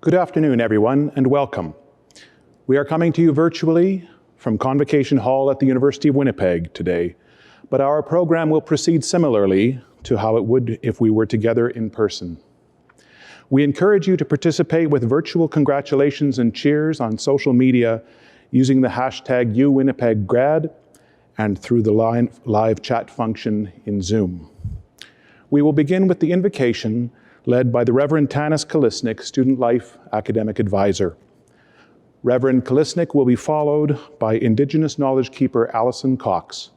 Good afternoon, everyone, and welcome. We are coming to you virtually from Convocation Hall at the University of Winnipeg today, but our program will proceed similarly to how it would if we were together in person. We encourage you to participate with virtual congratulations and cheers on social media using the hashtag #UWinnipegGrad and through the live chat function in Zoom. We will begin with the invocation led by the Reverend Tanis Kalisnik, Student Life Academic Advisor. Reverend Kalisnik will be followed by Indigenous Knowledge Keeper Alison Cox,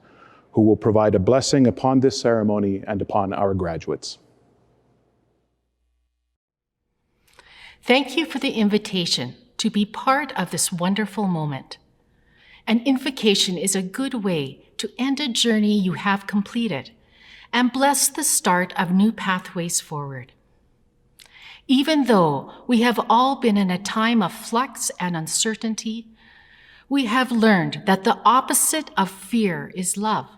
who will provide a blessing upon this ceremony and upon our graduates. Thank you for the invitation to be part of this wonderful moment. An invocation is a good way to end a journey you have completed and bless the start of new pathways forward. Even though we have all been in a time of flux and uncertainty, we have learned that the opposite of fear is love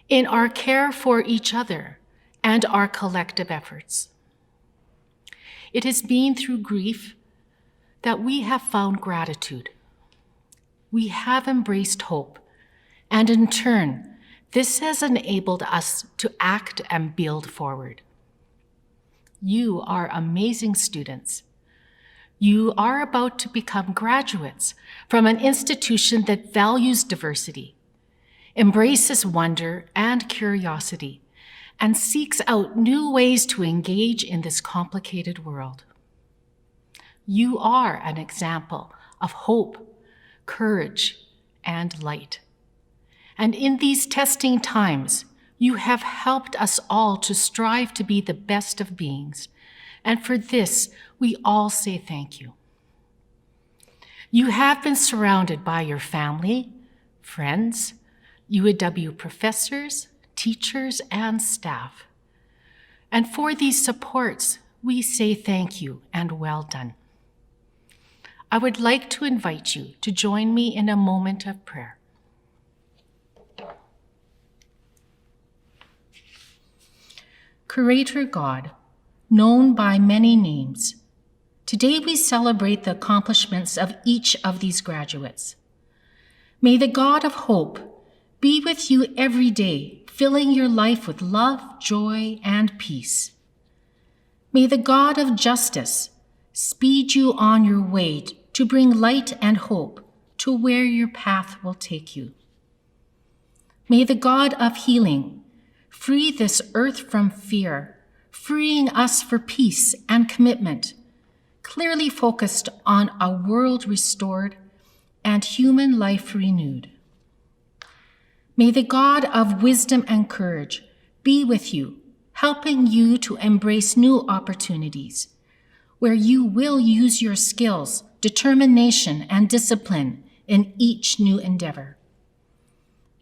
in our care for each other and our collective efforts. It has been through grief that we have found gratitude. We have embraced hope, and in turn, this has enabled us to act and build forward. You are amazing students. You are about to become graduates from an institution that values diversity, embraces wonder and curiosity, and seeks out new ways to engage in this complicated world. You are an example of hope, courage, and light. And in these testing times, you have helped us all to strive to be the best of beings. And for this, we all say thank you. You have been surrounded by your family, friends, UAW professors, teachers, and staff. And for these supports, we say thank you and well done. I would like to invite you to join me in a moment of prayer. Creator God, known by many names, today we celebrate the accomplishments of each of these graduates. May the God of hope be with you every day, filling your life with love, joy, and peace. May the God of justice speed you on your way to bring light and hope to where your path will take you. May the God of healing free this earth from fear, freeing us for peace and commitment, clearly focused on a world restored and human life renewed. May the God of wisdom and courage be with you, helping you to embrace new opportunities, where you will use your skills, determination, and discipline in each new endeavor.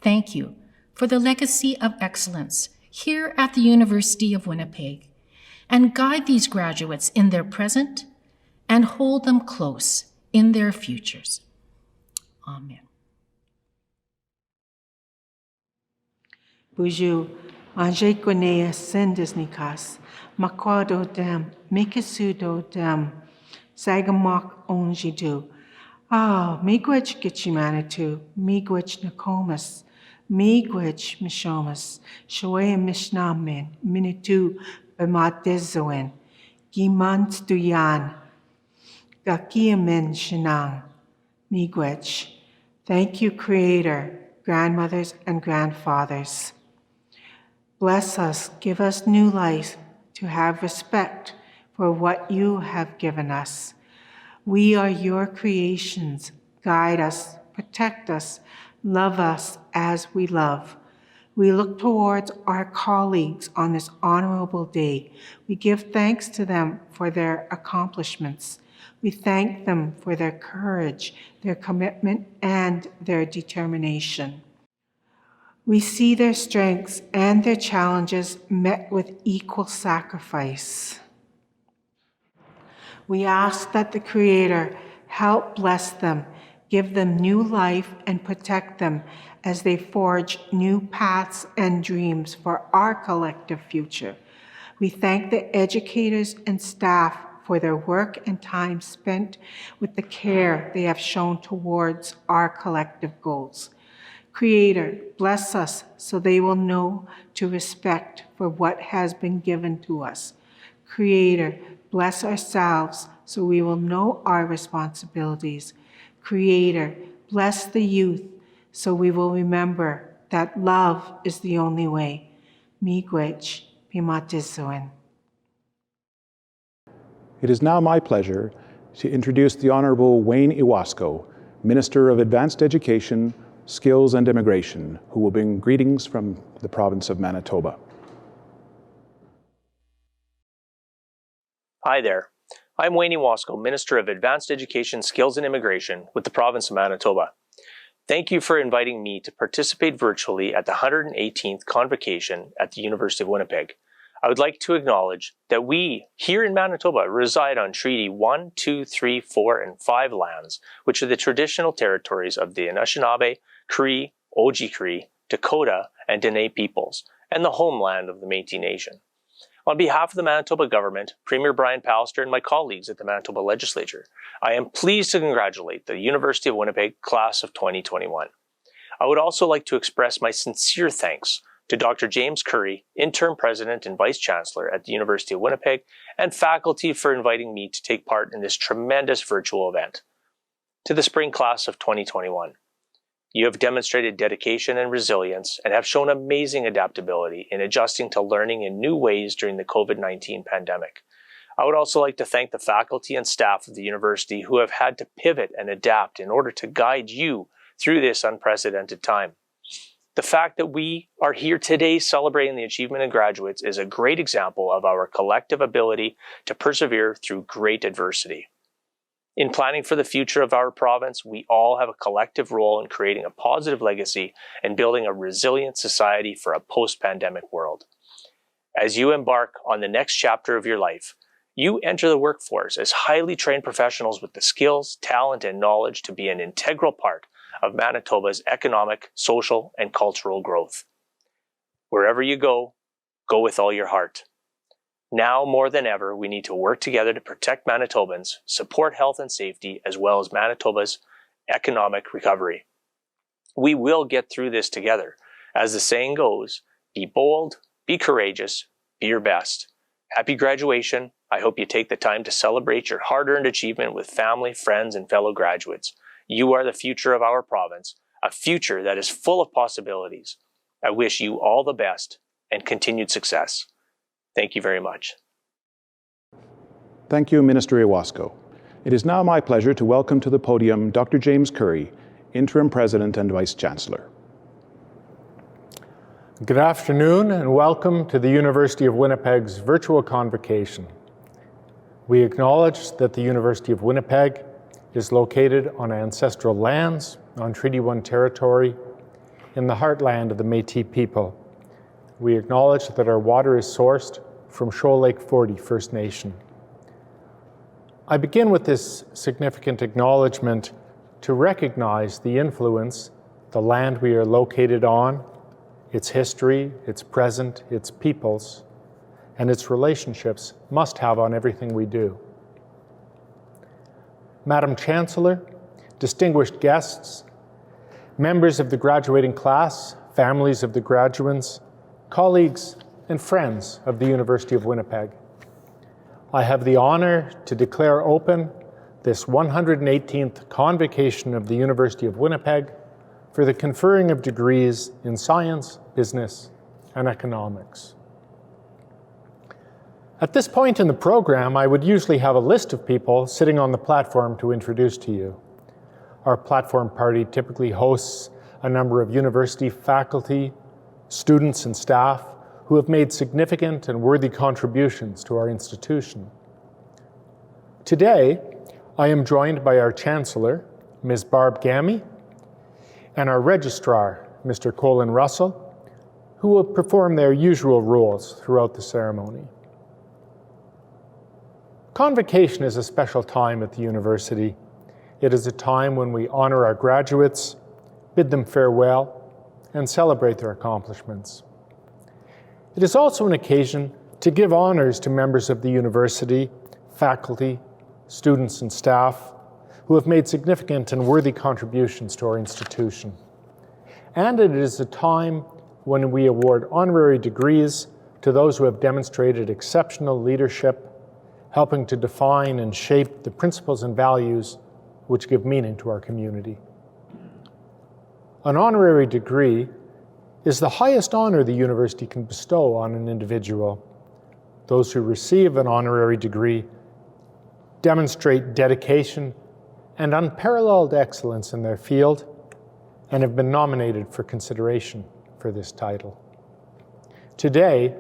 Thank you for the legacy of excellence here at the University of Winnipeg, and guide these graduates in their present and hold them close in their futures. Amen. Buju, anje konea sendes nikas, makwado dem, mikisudo dem, sagamak onjidu. Miigwech gichimanitu, miigwech nakomas, miigwech mishomas, shoe mishnamen, minitu bematezoen, gimant duyan, gakiamen shinang, miigwech. Thank you, Creator, grandmothers and grandfathers. Bless us, give us new life to have respect for what you have given us. We are your creations. Guide us, protect us, love us as we love. We look towards our colleagues on this honorable day. We give thanks to them for their accomplishments. We thank them for their courage, their commitment, and their determination. We see their strengths and their challenges met with equal sacrifice. We ask that the Creator help bless them, give them new life, and protect them as they forge new paths and dreams for our collective future. We thank the educators and staff for their work and time spent with the care they have shown towards our collective goals. Creator, bless us so they will know to respect for what has been given to us. Creator, bless ourselves so we will know our responsibilities. Creator, bless the youth so we will remember that love is the only way. Miigwech, Pimatisuin. It is now my pleasure to introduce the Honorable Wayne Iwasco, Minister of Advanced Education, Skills and Immigration, who will bring greetings from the province of Manitoba. Hi there. I'm Wayne Iwasco, Minister of Advanced Education, Skills and Immigration with the province of Manitoba. Thank you for inviting me to participate virtually at the 118th Convocation at the University of Winnipeg. I would like to acknowledge that we, here in Manitoba, reside on Treaty 1, 2, 3, 4, and 5 lands, which are the traditional territories of the Anishinaabe, Cree, Oji-Cree, Dakota, and Dene peoples, and the homeland of the Métis Nation. On behalf of the Manitoba government, Premier Brian Pallister, and my colleagues at the Manitoba Legislature, I am pleased to congratulate the University of Winnipeg class of 2021. I would also like to express my sincere thanks to Dr. James Curry, Interim President and Vice Chancellor at the University of Winnipeg, and faculty for inviting me to take part in this tremendous virtual event. To the spring class of 2021, you have demonstrated dedication and resilience and have shown amazing adaptability in adjusting to learning in new ways during the COVID-19 pandemic. I would also like to thank the faculty and staff of the university who have had to pivot and adapt in order to guide you through this unprecedented time. The fact that we are here today celebrating the achievement of graduates is a great example of our collective ability to persevere through great adversity. In planning for the future of our province, we all have a collective role in creating a positive legacy and building a resilient society for a post-pandemic world. As you embark on the next chapter of your life, you enter the workforce as highly trained professionals with the skills, talent, and knowledge to be an integral part of Manitoba's economic, social, and cultural growth. Wherever you go, go with all your heart. Now more than ever, we need to work together to protect Manitobans, support health and safety, as well as Manitoba's economic recovery. We will get through this together. As the saying goes, be bold, be courageous, be your best. Happy graduation. I hope you take the time to celebrate your hard-earned achievement with family, friends, and fellow graduates. You are the future of our province, a future that is full of possibilities. I wish you all the best and continued success. Thank you very much. Thank you, Minister Iwasco. It is now my pleasure to welcome to the podium Dr. James Curry, Interim President and Vice Chancellor. Good afternoon and welcome to the University of Winnipeg's virtual convocation. We acknowledge that the University of Winnipeg is located on ancestral lands on Treaty 1 territory in the heartland of the Métis people. We acknowledge that our water is sourced from Shoal Lake 40 First Nation. I begin with this significant acknowledgement to recognize the influence the land we are located on, its history, its present, its peoples, and its relationships must have on everything we do. Madam Chancellor, distinguished guests, members of the graduating class, families of the graduands, colleagues and friends of the University of Winnipeg, I have the honor to declare open this 118th Convocation of the University of Winnipeg for the conferring of degrees in science, business, and economics. At this point in the program, I would usually have a list of people sitting on the platform to introduce to you. Our platform party typically hosts a number of university faculty, students, and staff who have made significant and worthy contributions to our institution. Today, I am joined by our Chancellor, Ms. Barb Gammy, and our Registrar, Mr. Colin Russell, who will perform their usual roles throughout the ceremony. Convocation is a special time at the university. It is a time when we honor our graduates, bid them farewell, and celebrate their accomplishments. It is also an occasion to give honors to members of the university, faculty, students, and staff who have made significant and worthy contributions to our institution. And it is a time when we award honorary degrees to those who have demonstrated exceptional leadership, helping to define and shape the principles and values which give meaning to our community. An honorary degree is the highest honor the university can bestow on an individual. Those who receive an honorary degree demonstrate dedication and unparalleled excellence in their field and have been nominated for consideration for this title. Today,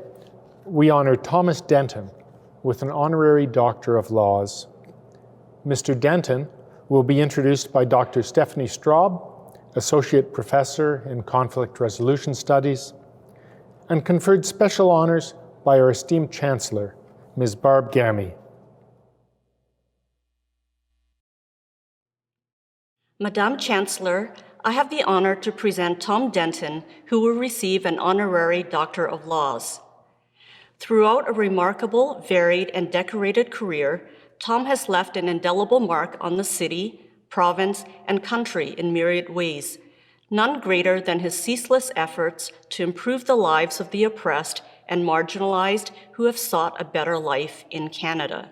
we honor Thomas Denton with an honorary Doctor of Laws. Mr. Denton will be introduced by Dr. Stephanie Straub, Associate Professor in Conflict Resolution Studies, and conferred special honors by our esteemed Chancellor, Ms. Barb Gammy. Madame Chancellor, I have the honor to present Tom Denton, who will receive an honorary Doctor of Laws. Throughout a remarkable, varied, and decorated career, Tom has left an indelible mark on the city, province, and country in myriad ways, none greater than his ceaseless efforts to improve the lives of the oppressed and marginalized who have sought a better life in Canada.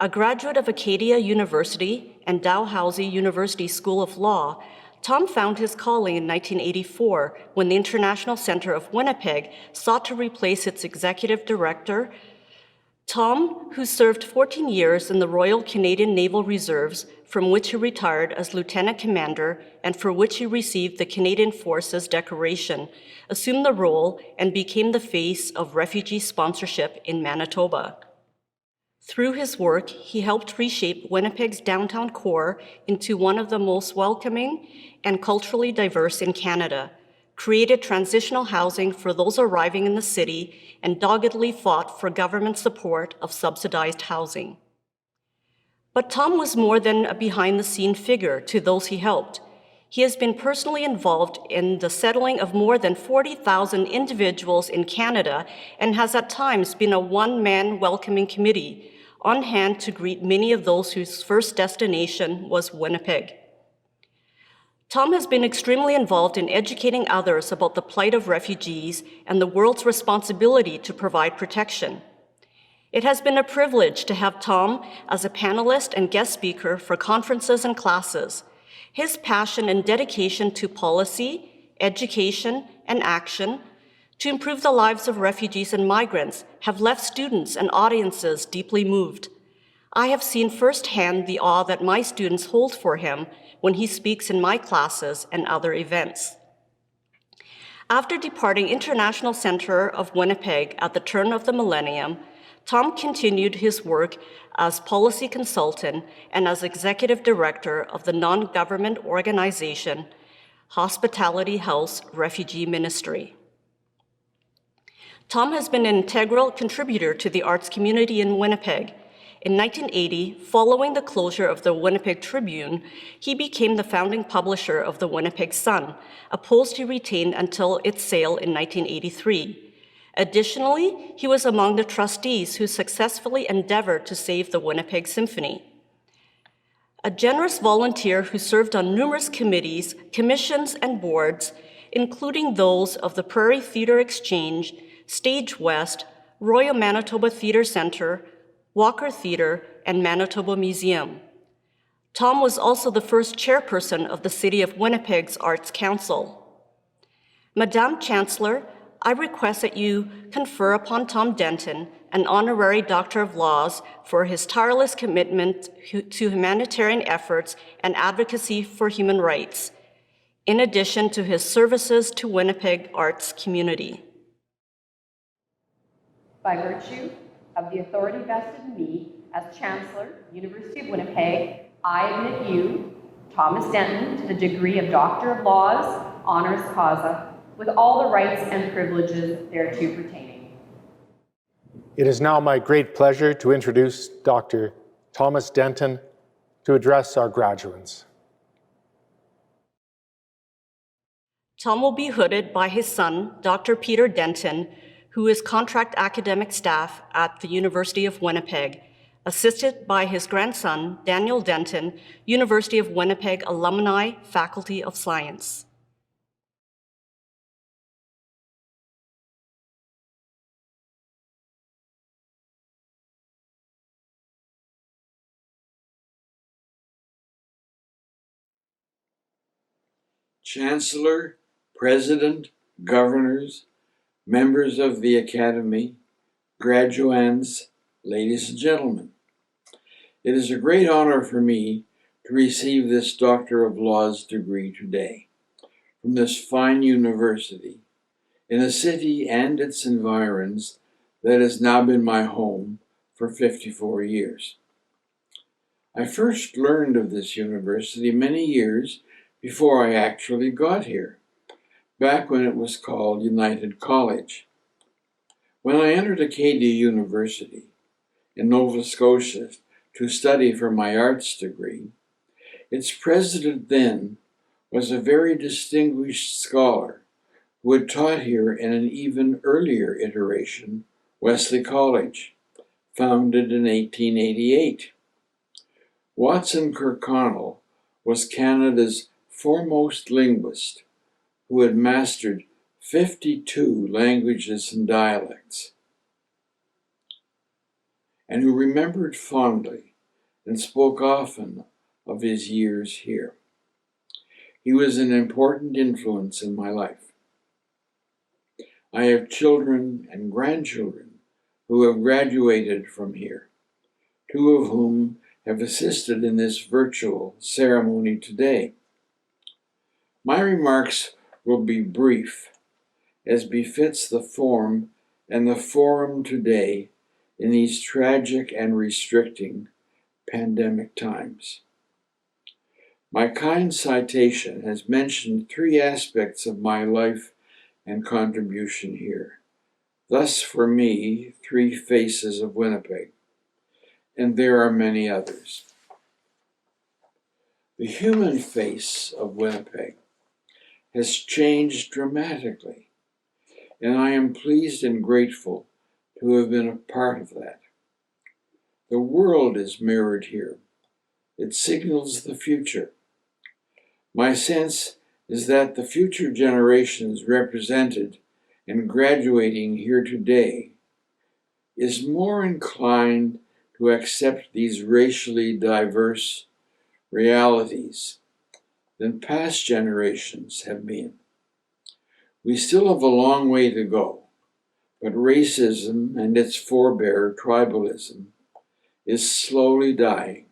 A graduate of Acadia University and Dalhousie University School of Law, Tom found his calling in 1984 when the International Centre of Winnipeg sought to replace its executive director. Tom, who served 14 years in the Royal Canadian Naval Reserves, from which he retired as Lieutenant Commander and for which he received the Canadian Forces Decoration, assumed the role and became the face of refugee sponsorship in Manitoba. Through his work, he helped reshape Winnipeg's downtown core into one of the most welcoming and culturally diverse in Canada, created transitional housing for those arriving in the city, and doggedly fought for government support of subsidized housing. But Tom was more than a behind-the-scene figure to those he helped. He has been personally involved in the settling of more than 40,000 individuals in Canada and has at times been a one-man welcoming committee on hand to greet many of those whose first destination was Winnipeg. Tom has been extremely involved in educating others about the plight of refugees and the world's responsibility to provide protection. It has been a privilege to have Tom as a panelist and guest speaker for conferences and classes. His passion and dedication to policy, education, and action to improve the lives of refugees and migrants have left students and audiences deeply moved. I have seen firsthand the awe that my students hold for him when he speaks in my classes and other events. After departing International Centre of Winnipeg at the turn of the millennium, Tom continued his work as policy consultant and as executive director of the non-government organization Hospitality House Refugee Ministry. Tom has been an integral contributor to the arts community in Winnipeg. In 1980, following the closure of the Winnipeg Tribune, he became the founding publisher of the Winnipeg Sun, a post he retained until its sale in 1983. Additionally, he was among the trustees who successfully endeavored to save the Winnipeg Symphony. A generous volunteer who served on numerous committees, commissions, and boards, including those of the Prairie Theatre Exchange, Stage West, Royal Manitoba Theatre Centre, Walker Theatre, and Manitoba Museum. Tom was also the first chairperson of the City of Winnipeg's Arts Council. Madame Chancellor, I request that you confer upon Tom Denton an honorary Doctor of Laws for his tireless commitment to humanitarian efforts and advocacy for human rights, in addition to his services to Winnipeg arts community. By virtue of the authority vested in me as Chancellor, University of Winnipeg, I admit you, Thomas Denton, to the degree of Doctor of Laws, honoris causa, with all the rights and privileges thereto pertaining. It is now my great pleasure to introduce Dr. Thomas Denton to address our graduates. Tom will be hooded by his son, Dr. Peter Denton, who is contract academic staff at the University of Winnipeg, assisted by his grandson, Daniel Denton, University of Winnipeg Alumni, Faculty of Science. Chancellor, President, Governors, members of the Academy, graduands, ladies and gentlemen. It is a great honor for me to receive this Doctor of Laws degree today from this fine university in a city and its environs that has now been my home for 54 years. I first learned of this university many years before I actually got here, back when it was called United College. When I entered Acadia University in Nova Scotia to study for my arts degree, its president then was a very distinguished scholar who had taught here in an even earlier iteration, Wesley College, founded in 1888. Watson Kirkconnell was Canada's foremost linguist who had mastered 52 languages and dialects, and who remembered fondly and spoke often of his years here. He was an important influence in my life. I have children and grandchildren who have graduated from here, two of whom have assisted in this virtual ceremony today. My remarks will be brief, as befits the form and the forum today in these tragic and restricting pandemic times. My kind citation has mentioned three aspects of my life and contribution here. Thus, for me, three faces of Winnipeg, and there are many others. The human face of Winnipeg has changed dramatically, and I am pleased and grateful to have been a part of that. The world is mirrored here. It signals the future. My sense is that the future generations represented and graduating here today is more inclined to accept these racially diverse realities than past generations have been. We still have a long way to go, but racism and its forebear, tribalism, is slowly dying.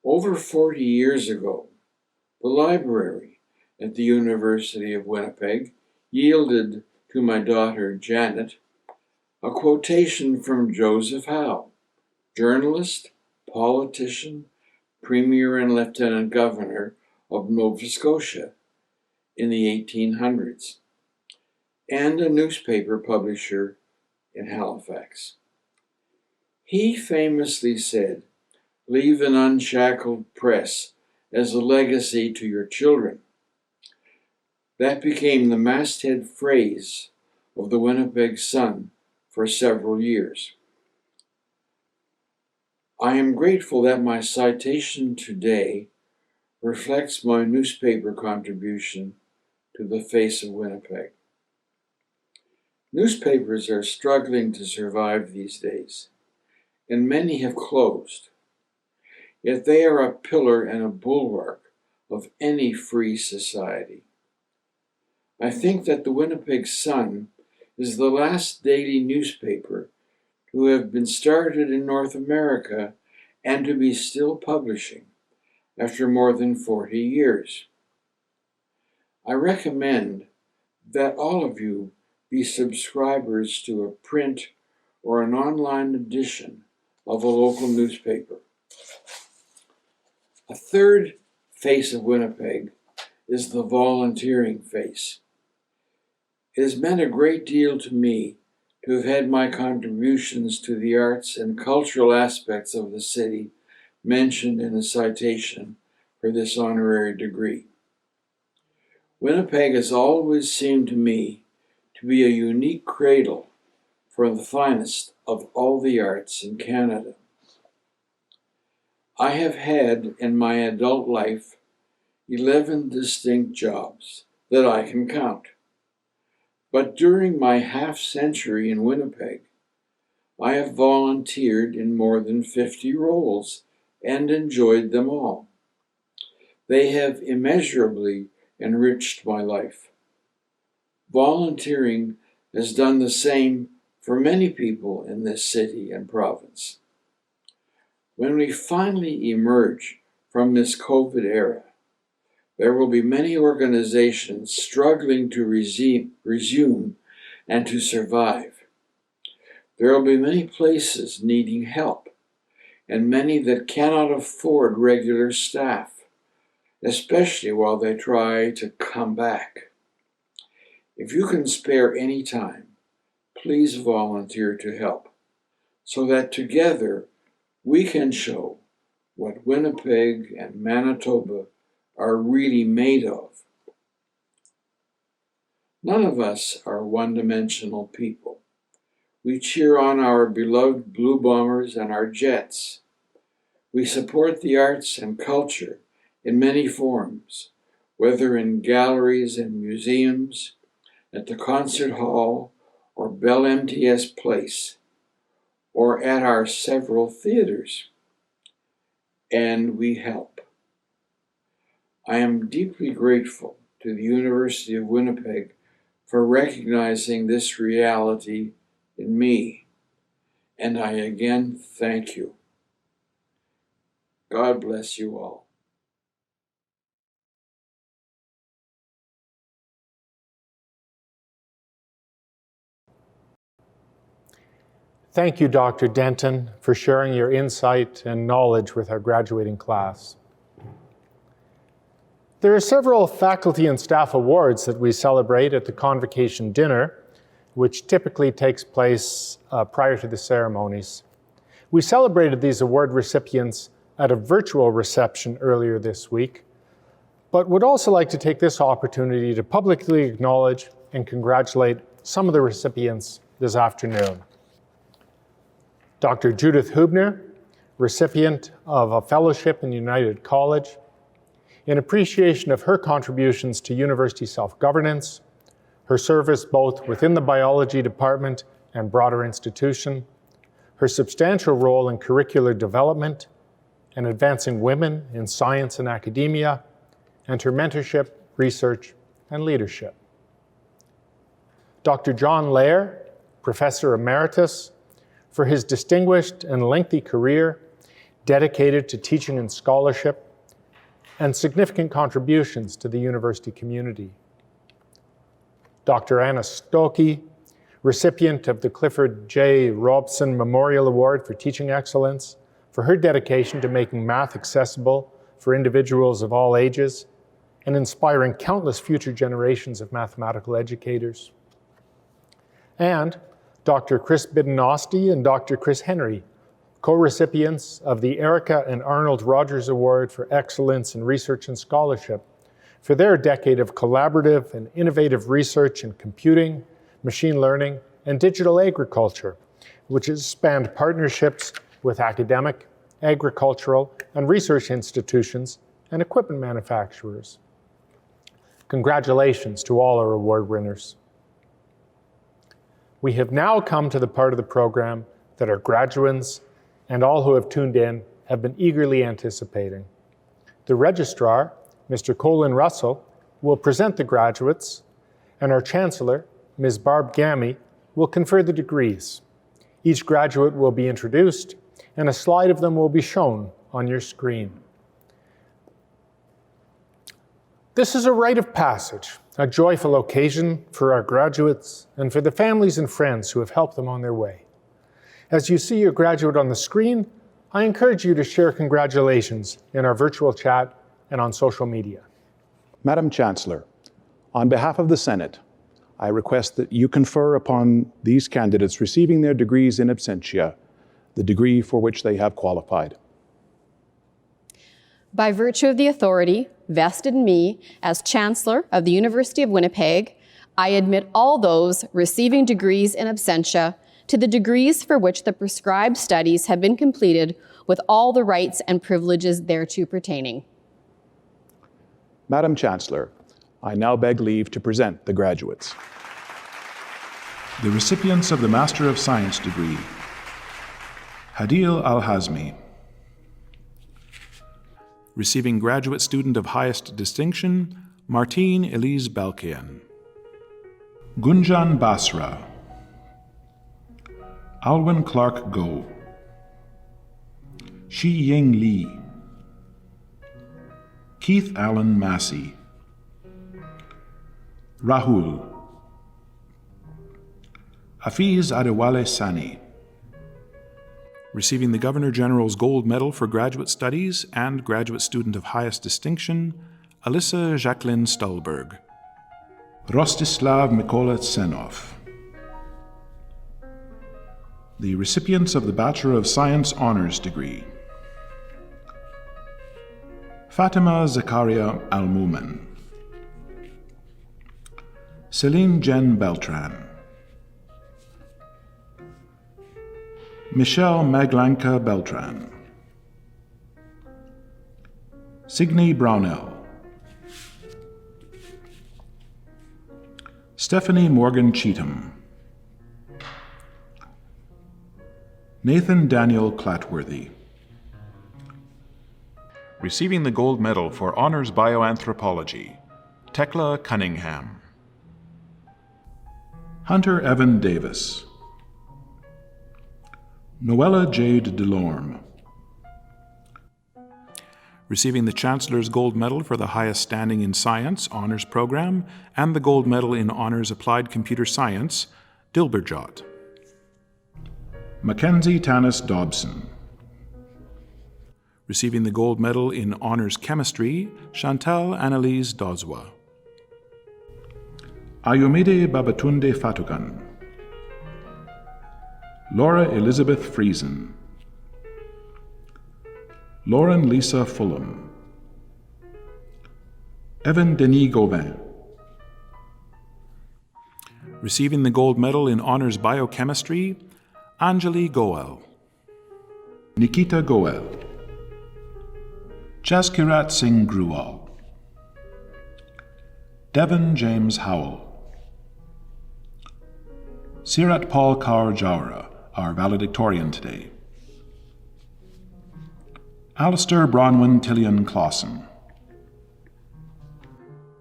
Over 40 years ago, the library at the University of Winnipeg yielded to my daughter Janet a quotation from Joseph Howe, journalist, politician, Premier and Lieutenant Governor of Nova Scotia in the 1800s, and a newspaper publisher in Halifax. He famously said, "Leave an unshackled press as a legacy to your children." That became the masthead phrase of the Winnipeg Sun for several years. I am grateful that my citation today reflects my newspaper contribution to the face of Winnipeg. Newspapers are struggling to survive these days, and many have closed. Yet they are a pillar and a bulwark of any free society. I think that the Winnipeg Sun is the last daily newspaper to have been started in North America and to be still publishing after more than 40 years. I recommend that all of you be subscribers to a print or an online edition of a local newspaper. A third face of Winnipeg is the volunteering face. It has meant a great deal to me to have had my contributions to the arts and cultural aspects of the city mentioned in the citation for this honorary degree. Winnipeg has always seemed to me to to be a unique cradle for the finest of all the arts in Canada. I have had in my adult life 11 distinct jobs that I can count. But during my half-century in Winnipeg, I have volunteered in more than 50 roles and enjoyed them all. They have immeasurably enriched my life. Volunteering has done the same for many people in this city and province. When we finally emerge from this COVID era, there will be many organizations struggling to resume and to survive. There will be many places needing help, and many that cannot afford regular staff, especially while they try to come back. If you can spare any time, please volunteer to help, so that together we can show what Winnipeg and Manitoba are really made of. None of us are one-dimensional people. We cheer on our beloved Blue Bombers and our Jets. We support the arts and culture in many forms, whether in galleries and museums, at the concert hall or Bell MTS Place, or at our several theaters. And we help. I am deeply grateful to the University of Winnipeg for recognizing this reality in me, and I again thank you. God bless you all. Thank you, Dr. Denton, for sharing your insight and knowledge with our graduating class. There are several faculty and staff awards that we celebrate at the Convocation dinner, which typically takes place prior to the ceremonies. We celebrated these award recipients at a virtual reception earlier this week, but would also like to take this opportunity to publicly acknowledge and congratulate some of the recipients this afternoon. Dr. Judith Hubner, recipient of a fellowship in United College, in appreciation of her contributions to university self-governance, her service both within the biology department and broader institution, her substantial role in curricular development and advancing women in science and academia, and her mentorship, research, and leadership. Dr. John Lair, Professor Emeritus, for his distinguished and lengthy career dedicated to teaching and scholarship, and significant contributions to the university community. Dr. Anna Stokke, recipient of the Clifford J. Robson Memorial Award for Teaching Excellence, for her dedication to making math accessible for individuals of all ages and inspiring countless future generations of mathematical educators. And Dr. Chris Bidenosti and Dr. Chris Henry, co-recipients of the Erica and Arnold Rogers Award for Excellence in Research and Scholarship for their decade of collaborative and innovative research in computing, machine learning, and digital agriculture, which has spanned partnerships with academic, agricultural, and research institutions and equipment manufacturers. Congratulations to all our award winners. We have now come to the part of the program that our graduates and all who have tuned in have been eagerly anticipating. The registrar, Mr. Colin Russell, will present the graduates, and our chancellor, Ms. Barb Gammy, will confer the degrees. Each graduate will be introduced, and a slide of them will be shown on your screen. This is a rite of passage, a joyful occasion for our graduates and for the families and friends who have helped them on their way. As you see your graduate on the screen, I encourage you to share congratulations in our virtual chat and on social media. Madam Chancellor, on behalf of the Senate, I request that you confer upon these candidates receiving their degrees in absentia the degree for which they have qualified. By virtue of the authority vested in me as Chancellor of the University of Winnipeg, I admit all those receiving degrees in absentia to the degrees for which the prescribed studies have been completed with all the rights and privileges thereto pertaining. Madam Chancellor, I now beg leave to present the graduates. The recipients of the Master of Science degree: Hadil Al-Hazmi. Receiving Graduate Student of Highest Distinction, Martine Elise Balkian. Gunjan Basra. Alwyn Clark Go. Shi Ying Lee. Keith Allen Massey. Rahul. Hafiz Adewale Sani. Receiving the Governor General's Gold Medal for Graduate Studies and Graduate Student of Highest Distinction, Alyssa Jacqueline Stolberg. Rostislav Mikola Tsenov. The recipients of the Bachelor of Science Honors degree: Fatima Zakaria Al-Mumen. Celine Jen Beltran. Michelle Maglanka Beltran. Signe Brownell. Stephanie Morgan Cheatham. Nathan Daniel Clatworthy. Receiving the Gold Medal for Honors Bioanthropology, Tekla Cunningham. Hunter Evan Davis. Noella Jade Delorme. Receiving the Chancellor's Gold Medal for the Highest Standing in Science Honors Program and the Gold Medal in Honors Applied Computer Science, Dilberjot. Mackenzie Tanis Dobson. Receiving the Gold Medal in Honors Chemistry, Chantal Annalise Dozwa. Ayomide Babatunde Fatugan. Laura Elizabeth Friesen. Lauren Lisa Fulham. Evan Denis Gauvin. Receiving the Gold Medal in Honors Biochemistry, Anjali Goel. Nikita Goel. Jaskirat Singh Gruwal. Devon James Howell. Sirat Paul Kaur Jawara, our valedictorian today. Alistair Bronwyn Tillian Clausen.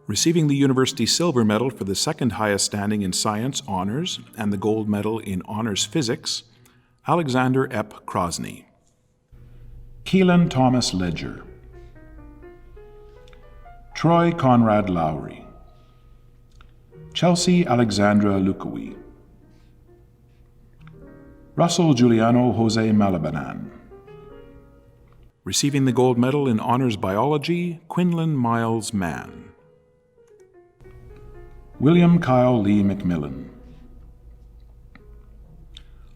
Receiving the University Silver Medal for the second highest standing in Science Honors and the Gold Medal in Honors Physics, Alexander Epp Krosny. Keelan Thomas Ledger. Troy Conrad Lowry. Chelsea Alexandra Lukowi. Russell Giuliano Jose Malabanan. Receiving the Gold Medal in Honors Biology, Quinlan Miles Mann. William Kyle Lee McMillan.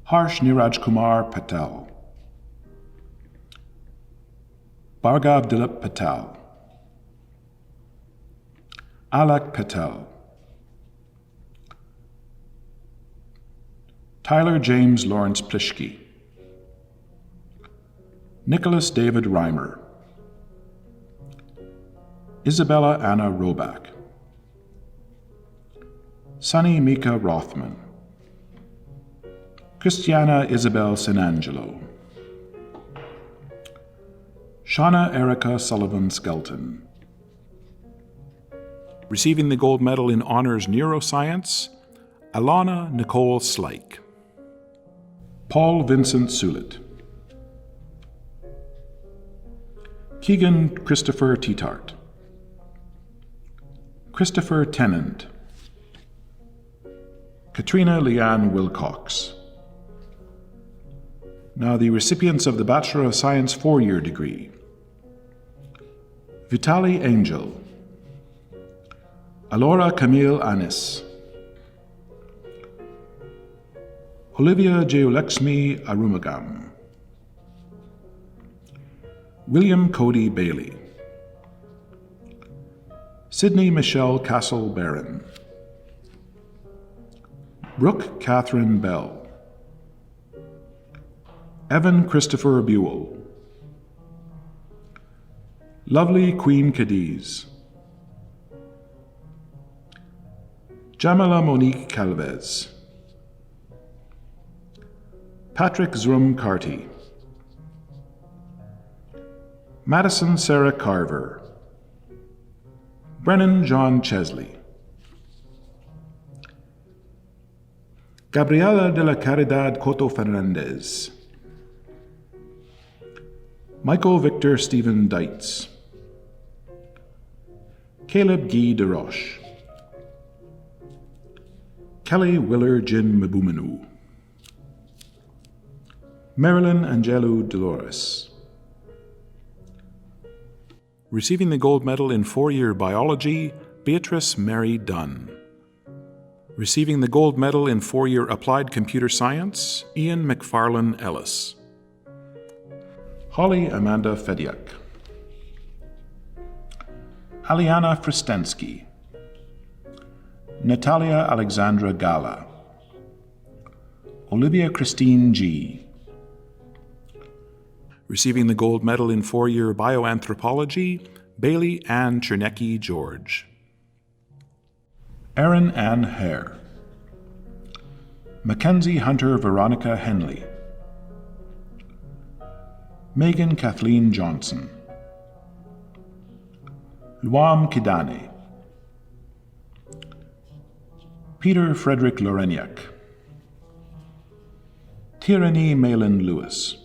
Harsh Niraj Kumar Patel. Bhargav Dilip Patel. Alak Patel. Tyler James Lawrence Plishke. Nicholas David Reimer. Isabella Anna Roback. Sunny Mika Rothman. Christiana Isabel Sinangelo. Shauna Erica Sullivan Skelton. Receiving the Gold Medal in Honors Neuroscience, Alana Nicole Slike. Paul Vincent Sulit. Keegan Christopher Titart. Christopher Tennant. Katrina Leanne Wilcox. Now the recipients of the Bachelor of Science 4-year degree. Vitali Angel. Alora Camille Anis. Olivia Jayalakshmi Arumagam. William Cody Bailey. Sydney Michelle Castle Barron. Brooke Catherine Bell, Evan Christopher Buell, Lovely Queen Cadiz, Jamila Monique Calvez, Patrick Zrum Carty, Madison Sarah Carver, Brennan John Chesley, Gabriela de la Caridad Coto Fernandez, Michael Victor Stephen Deitz, Caleb Guy DeRoche, Kelly Willer Jin Mbumenu, Marilyn Angelu Dolores. Receiving the gold medal in 4-year biology, Beatrice Mary Dunn. Receiving the gold medal in 4-year applied computer science, Ian McFarlane Ellis. Holly Amanda Fediak, Aliana Fristensky, Natalia Alexandra Gala, Olivia Christine G. Receiving the gold medal in 4-year bioanthropology, Bailey Ann Chernecki George. Erin Ann Hare, Mackenzie Hunter Veronica Henley, Megan Kathleen Johnson, Luam Kidane, Peter Frederick Loreniak, Tyranny Malin Lewis,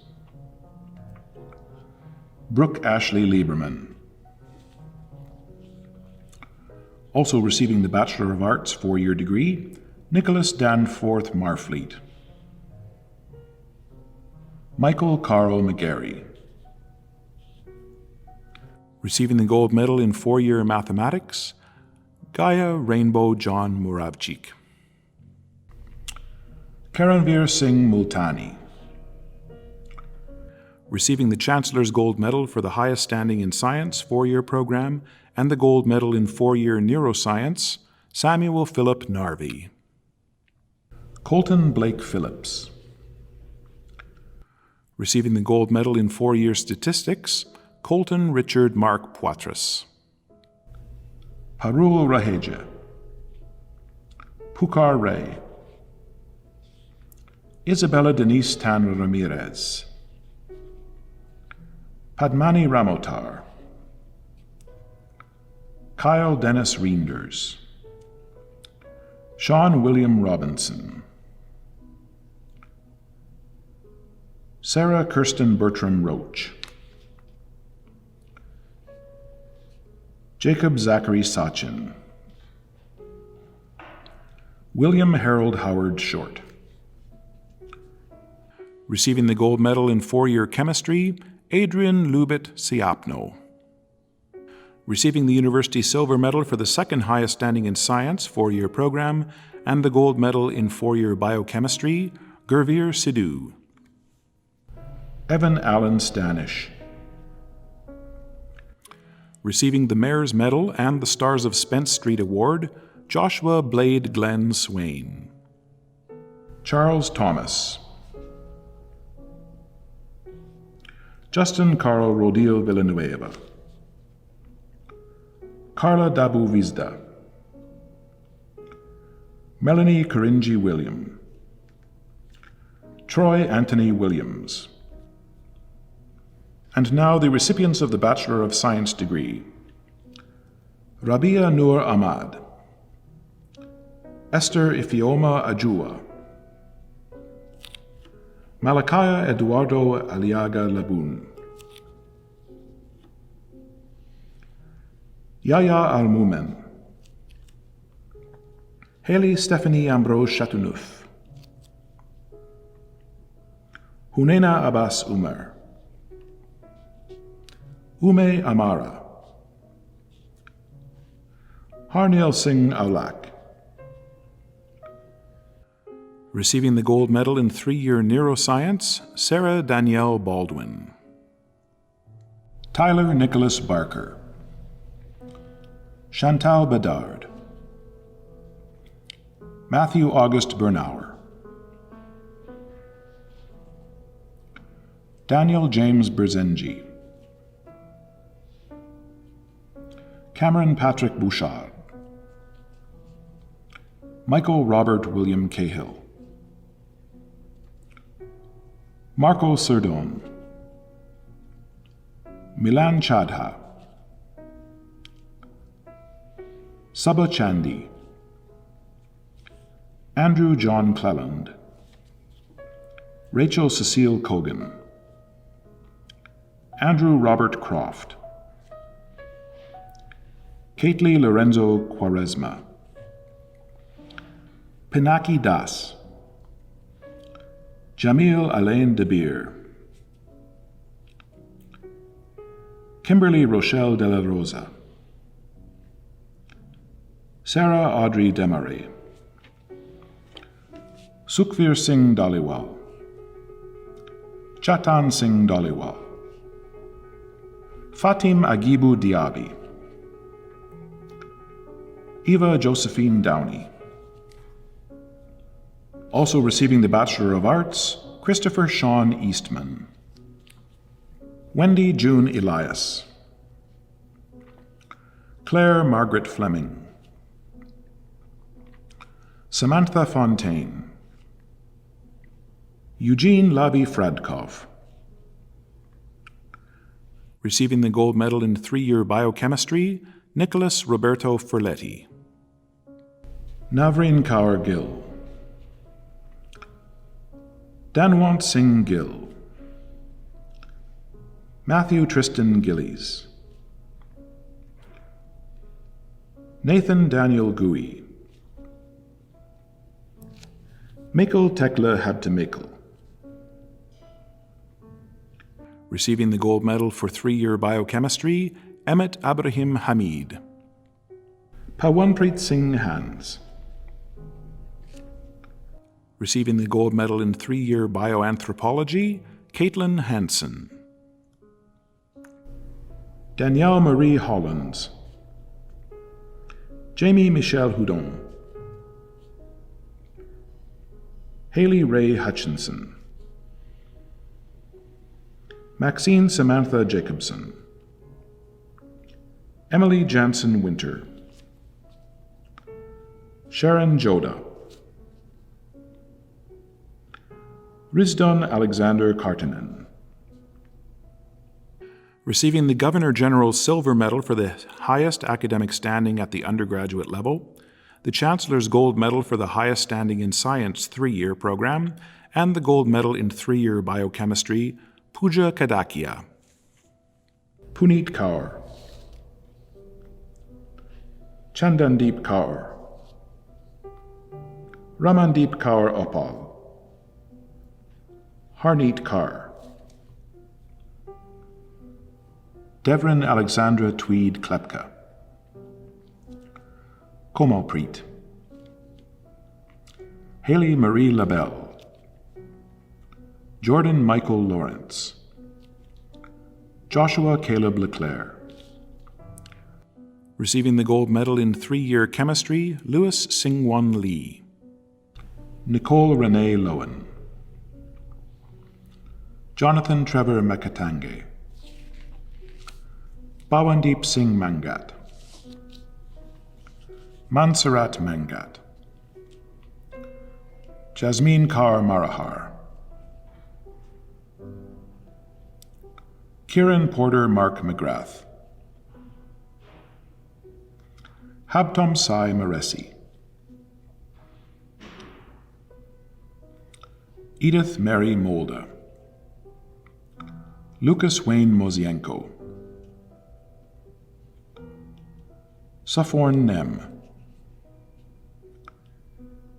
Brooke Ashley Lieberman. Also receiving the Bachelor of Arts 4-year degree, Nicholas Danforth Marfleet, Michael Carl McGarry. Receiving the gold medal in 4-year mathematics, Gaia Rainbow John Muravchik. Karanveer Singh Multani. Receiving the Chancellor's Gold Medal for the highest standing in science 4-year program and the gold medal in 4-year neuroscience, Samuel Philip Narvi. Colton Blake Phillips. Receiving the gold medal in 4-year statistics, Colton Richard Mark Poitras. Parul Raheja, Pukar Ray, Isabella Denise Tan Ramirez, Padmani Ramotar, Kyle Dennis Reinders, Sean William Robinson, Sarah Kirsten Bertram Roach, Jacob Zachary Sachin, William Harold Howard Short. Receiving the gold medal in 4-year chemistry, Adrian Lubit Siapno. Receiving the University Silver Medal for the second highest standing in science 4-year program and the gold medal in 4-year biochemistry, Gurveer Sidhu. Evan Allen Stanish. Receiving the Mayor's Medal and the Stars of Spence Street Award, Joshua Blade Glenn Swain. Charles Thomas. Justin Carl Rodil Villanueva. Carla Dabu Vizda. Melanie Karinji William. Troy Anthony Williams. And now the recipients of the Bachelor of Science degree. Rabia Noor Ahmad. Esther Ifioma Ajua. Malakaya Eduardo Aliaga Labun. Yaya Al-Mumen. Haley Stephanie Ambrose Chateauneuf. Hunaina Abbas Umar. Ume Amara. Harnil Singh Aulak. Receiving the gold medal in 3-year neuroscience, Sarah Danielle Baldwin. Tyler Nicholas Barker. Chantal Bedard. Matthew August Bernauer, Daniel James Berzenji, Cameron Patrick Bouchard, Michael Robert William Cahill, Marco Serdon, Milan Chadha, Sabha Chandy, Andrew John Cleland, Rachel Cecile Cogan, Andrew Robert Croft, Kately Lorenzo Quaresma, Pinaki Das, Jamil Alain Debir, Kimberly Rochelle de la Rosa, Sarah Audrey Desmarais, Sukhvir Singh Dhaliwal, Chatan Singh Dhaliwal, Fatim Agibu Diaby, Eva Josephine Downey. Also receiving the Bachelor of Arts, Christopher Sean Eastman, Wendy June Elias, Claire Margaret Fleming, Samantha Fontaine, Eugene Lavi Fradkov. Receiving the gold medal in 3-year biochemistry, Nicholas Roberto Ferletti, Navrin Kaur Gill, Danwant Singh Gill, Matthew Tristan Gillies, Nathan Daniel Gui, Mikkel Tekla Habtemikkel. Receiving the gold medal for 3-year biochemistry, Emmet Abrahim Hamid, Pawanpreet Singh Hans. Receiving the gold medal in 3-year bioanthropology, Caitlin Hansen, Danielle Marie Hollins, Jamie Michelle Houdon, Haley Ray Hutchinson, Maxine Samantha Jacobson, Emily Jansen Winter, Sharon Joda, Rizdon Alexander Kartinen. Receiving the Governor General's Silver Medal for the highest academic standing at the undergraduate level, the Chancellor's Gold Medal for the highest standing in science 3-year program, and the Gold Medal in 3-year biochemistry, Pooja Kadakia, Puneet Kaur, Chandandeep Kaur, Ramandeep Kaur Opal, Harneet Kaur, Devrin Alexandra Tweed Klepka, Komalpreet, Haley Marie Labelle, Jordan Michael Lawrence, Joshua Caleb Leclerc. Receiving the gold medal in 3-year chemistry, Louis Singwon Lee, Nicole Renee Lowen, Jonathan Trevor Mekatange, Bawandeep Singh Mangat, Mansarat Mangat, Jasmine Kaur Marahar, Kieran Porter Mark McGrath, Habtom Sai Maresi, Edith Mary Molda, Lucas Wayne Mozienko, Saforn Nem,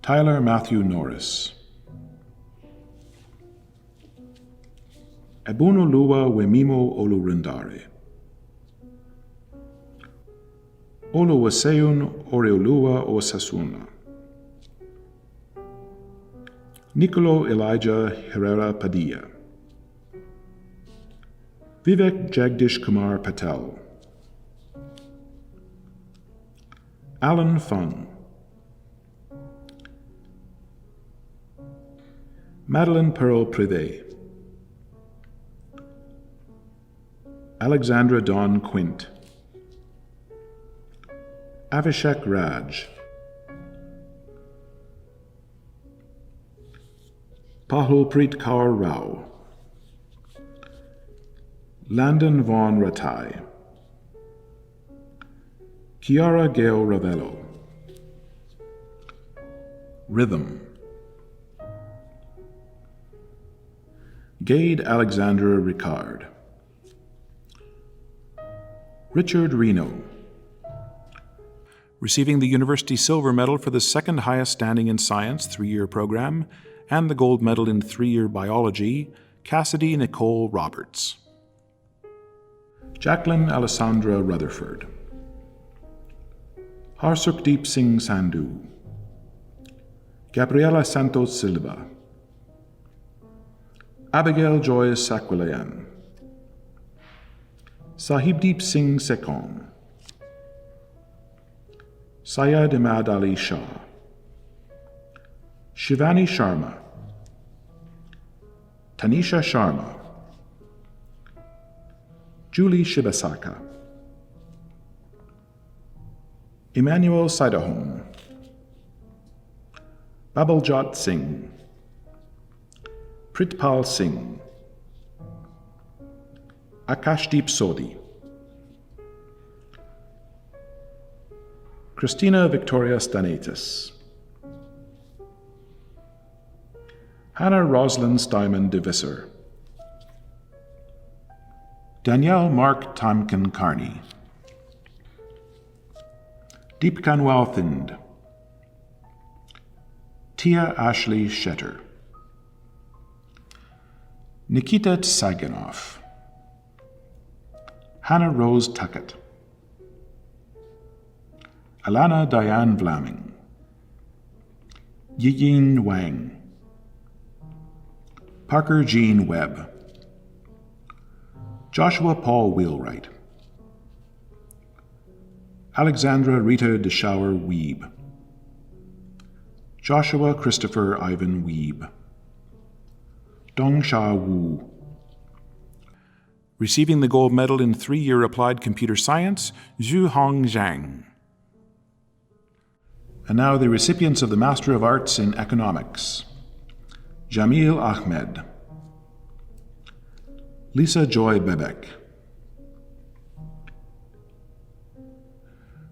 Tyler Matthew Norris, Ebunoluwa Wemimo Olurindare, Oluwaseun Oreoluwa Osasuna, Nicolo Elijah Herrera Padilla, Vivek Jagdish Kumar Patel, Alan Fung, Madeleine Pearl Privé, Alexandra Dawn Quint, Avishek Raj, Pahulpreet Kaur Rao, Landon Vaughn Ratai, Kiara Gail Ravello, Rhythm, Gade Alexandra Ricard, Richard Reno, receiving the University Silver Medal for the second highest standing in science 3-year program and the Gold Medal in 3-year biology, Cassidy Nicole Roberts. Jacqueline Alessandra Rutherford, Harsukdeep Singh Sandhu, Gabriela Santos Silva, Abigail Joy Saquilayan, Sahibdeep Singh Sekon, Syed Imad Ali Shah, Shivani Sharma, Tanisha Sharma, Julie Shibasaka, Emmanuel Sidahome, Babaljot Singh, Pritpal Singh, Akashdeep Sodhi, Christina Victoria Stanatis, Hannah Rosalind Steinman de Visser, Danielle Mark Tamkin Carney, Deepkanwal Thind, Tia Ashley Shetter, Nikita Tsaganov, Hannah Rose Tuckett, Alana Diane Vlaming, Yiyin Wang, Parker Jean Webb, Joshua Paul Wheelwright, Alexandra Rita DeShower Weeb, Joshua Christopher Ivan Weeb, Dongsha Wu. Receiving the gold medal in 3-year applied computer science, Zhu Hong Zhang. And now the recipients of the Master of Arts in Economics. Jamil Ahmed, Lisa Joy Bebek,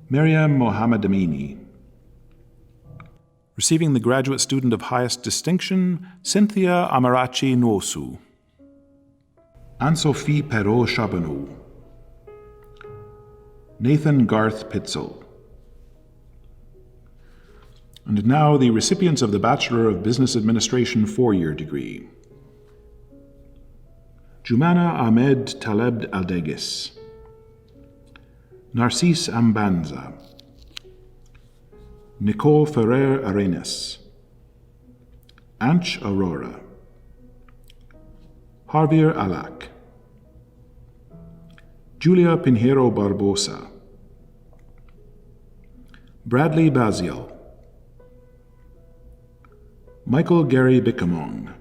Miriam Mohammed Amini. Receiving the Graduate Student of Highest Distinction, Cynthia Amarachi Nwosu, Anne-Sophie Perrault Chaboneau, Nathan Garth Pitzel. And now the recipients of the Bachelor of Business Administration 4-year degree. Jumana Ahmed Taleb Aldegis, Narcisse Ambanza, Nicole Ferrer Arenas, Anch Aurora, Javier Alak, Julia Pinheiro Barbosa, Bradley Baziel, Michael Gary Bickamong.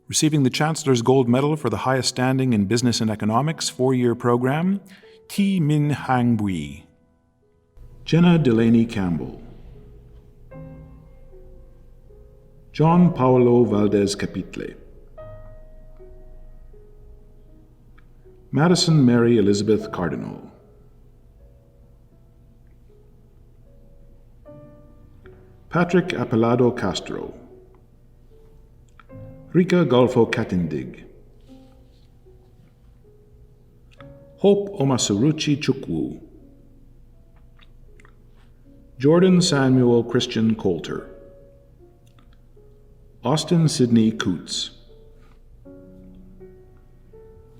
Receiving the Chancellor's Gold Medal for the highest standing in Business and Economics 4-year program, Thi Min Hang Bui, Jenna Delaney Campbell, John Paolo Valdez Capitle, Madison Mary Elizabeth Cardinal, Patrick Apelado Castro, Rika Golfo Katindig, Hope Omasuruchi Chukwu, Jordan Samuel Christian Coulter, Austin Sidney Coots.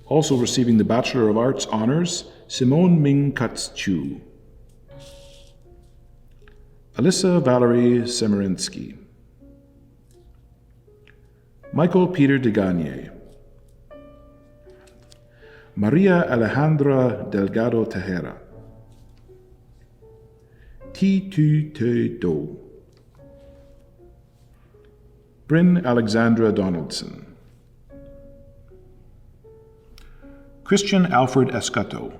Also receiving the Bachelor of Arts honors, Simone Ming Katz Chu, Alyssa Valerie Semerinsky, Michael Peter Degagne, Maria Alejandra Delgado Tejera, Ti Tu Te Do, Bryn Alexandra Donaldson. Christian Alfred Escato.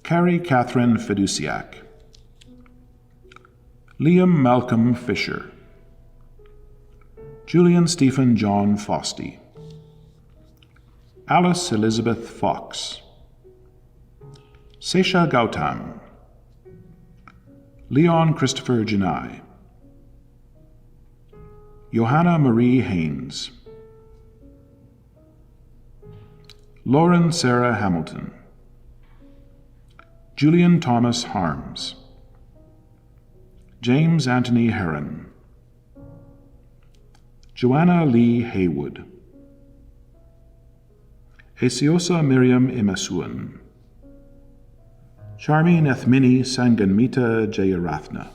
Carrie Catherine Fiduciak. Liam Malcolm Fisher. Julian Stephen John Fosty. Alice Elizabeth Fox. Sesha Gautam. Leon Christopher Janai. Johanna Marie Haynes. Lauren Sarah Hamilton. Julian Thomas Harms. James Anthony Heron. Joanna Lee Haywood. Esiosa Miriam Imasuan. Charmaine Ethmini Sanganmita Jayarathna.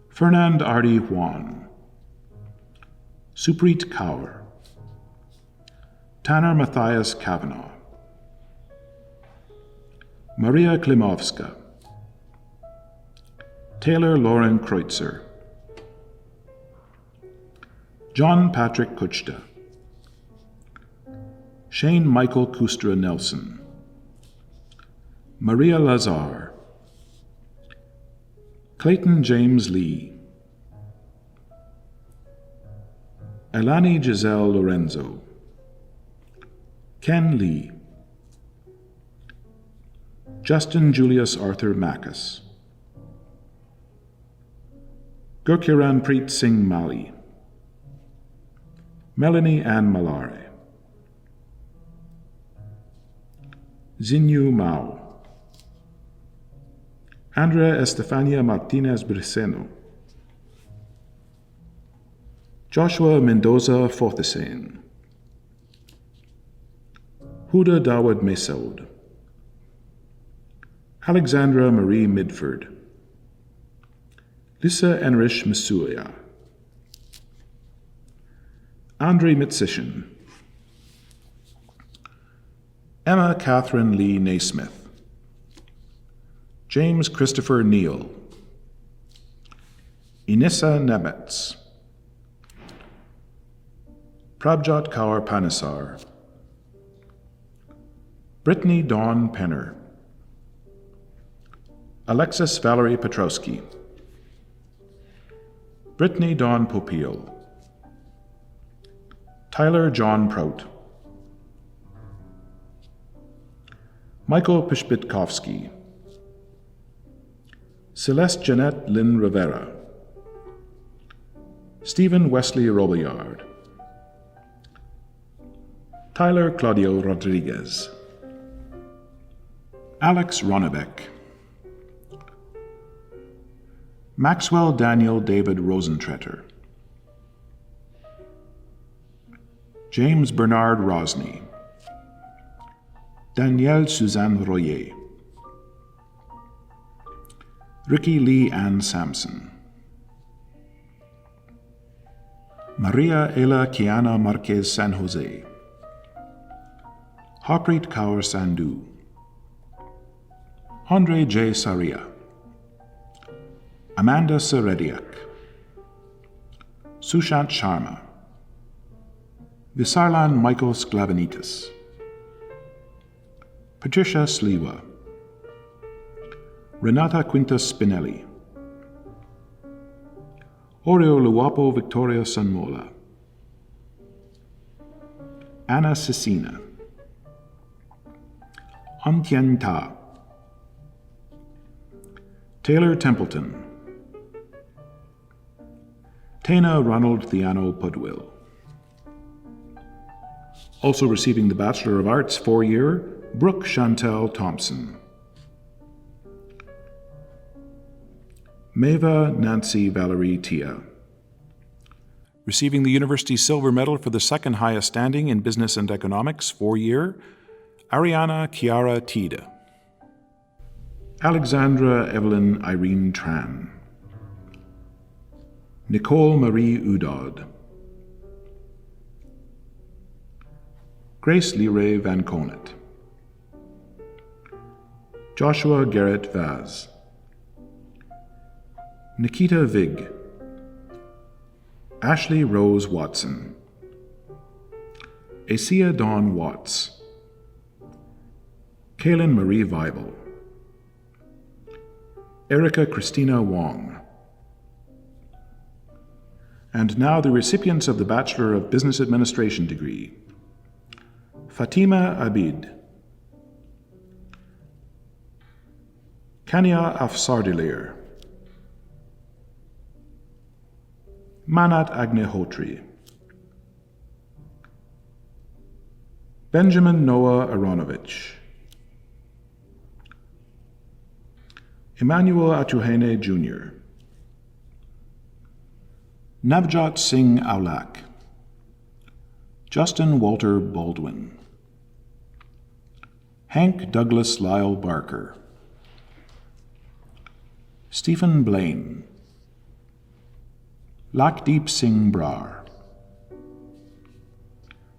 Fernand Ardi Juan. Supreet Kaur. Tanner Matthias Kavanaugh. Maria Klimovska. Taylor Lauren Kreutzer. John Patrick Kuchta. Shane Michael Kustra Nelson. Maria Lazar. Clayton James Lee. Elani Giselle Lorenzo. Ken Lee. Justin Julius Arthur Mackus. Gurkiran Preet Singh Mali. Melanie Ann Malare. Zinyu Mao. Andrea Estefania Martinez Briseno. Joshua Mendoza Fortesane. Huda Dawud Mesaud. Alexandra Marie Midford. Lisa Enrich Masuya. Andre Mitsishin. Emma Catherine Lee Naismith. James Christopher Neal. Inissa Nemetz. Prabjot Kaur Panisar. Brittany Dawn Penner. Alexis Valerie Petrowski. Brittany Dawn Popiel. Tyler John Prout. Michael Pishbitkovsky. Celeste Jeanette Lynn Rivera. Stephen Wesley Robillard. Tyler Claudio Rodriguez. Alex Ronnebeck. Maxwell Daniel David Rosentretter. James Bernard Rosny. Danielle Suzanne Royer. Ricky Lee Ann Sampson. Maria Ela Kiana Marquez San Jose. Harpreet Kaur Sandhu. Andre J. Saria. Amanda Serediak. Sushant Sharma. Visarlan Michael Sklavenitis. Patricia Sliwa. Renata Quintas Spinelli. Oreo Luwapo Victoria Sanmola. Anna Cecina. Antien Ta. Taylor Templeton. Tana Ronald Theano Pudwill. Also receiving the Bachelor of Arts 4-year, Brooke Chantel Thompson. Meva Nancy Valerie Tia. Receiving the University Silver Medal for the second highest standing in Business and Economics 4-year, Ariana Chiara Tida. Alexandra Evelyn Irene Tran. Nicole Marie Udod. Grace Leray Van Conet. Joshua Garrett Vaz. Nikita Vig. Ashley Rose Watson, Asia Dawn Watts, Kaylin Marie Weibel, Erica Christina Wong. And now the recipients of the Bachelor of Business Administration degree. Fatima Abid, Kania Afsardilir, Manat Agnihotri, Benjamin Noah Aronovich, Emmanuel Atuhene Jr., Navjot Singh Aulak, Justin Walter Baldwin, Hank Douglas Lyle Barker, Stephen Blaine, Lakdeep Singh Brar,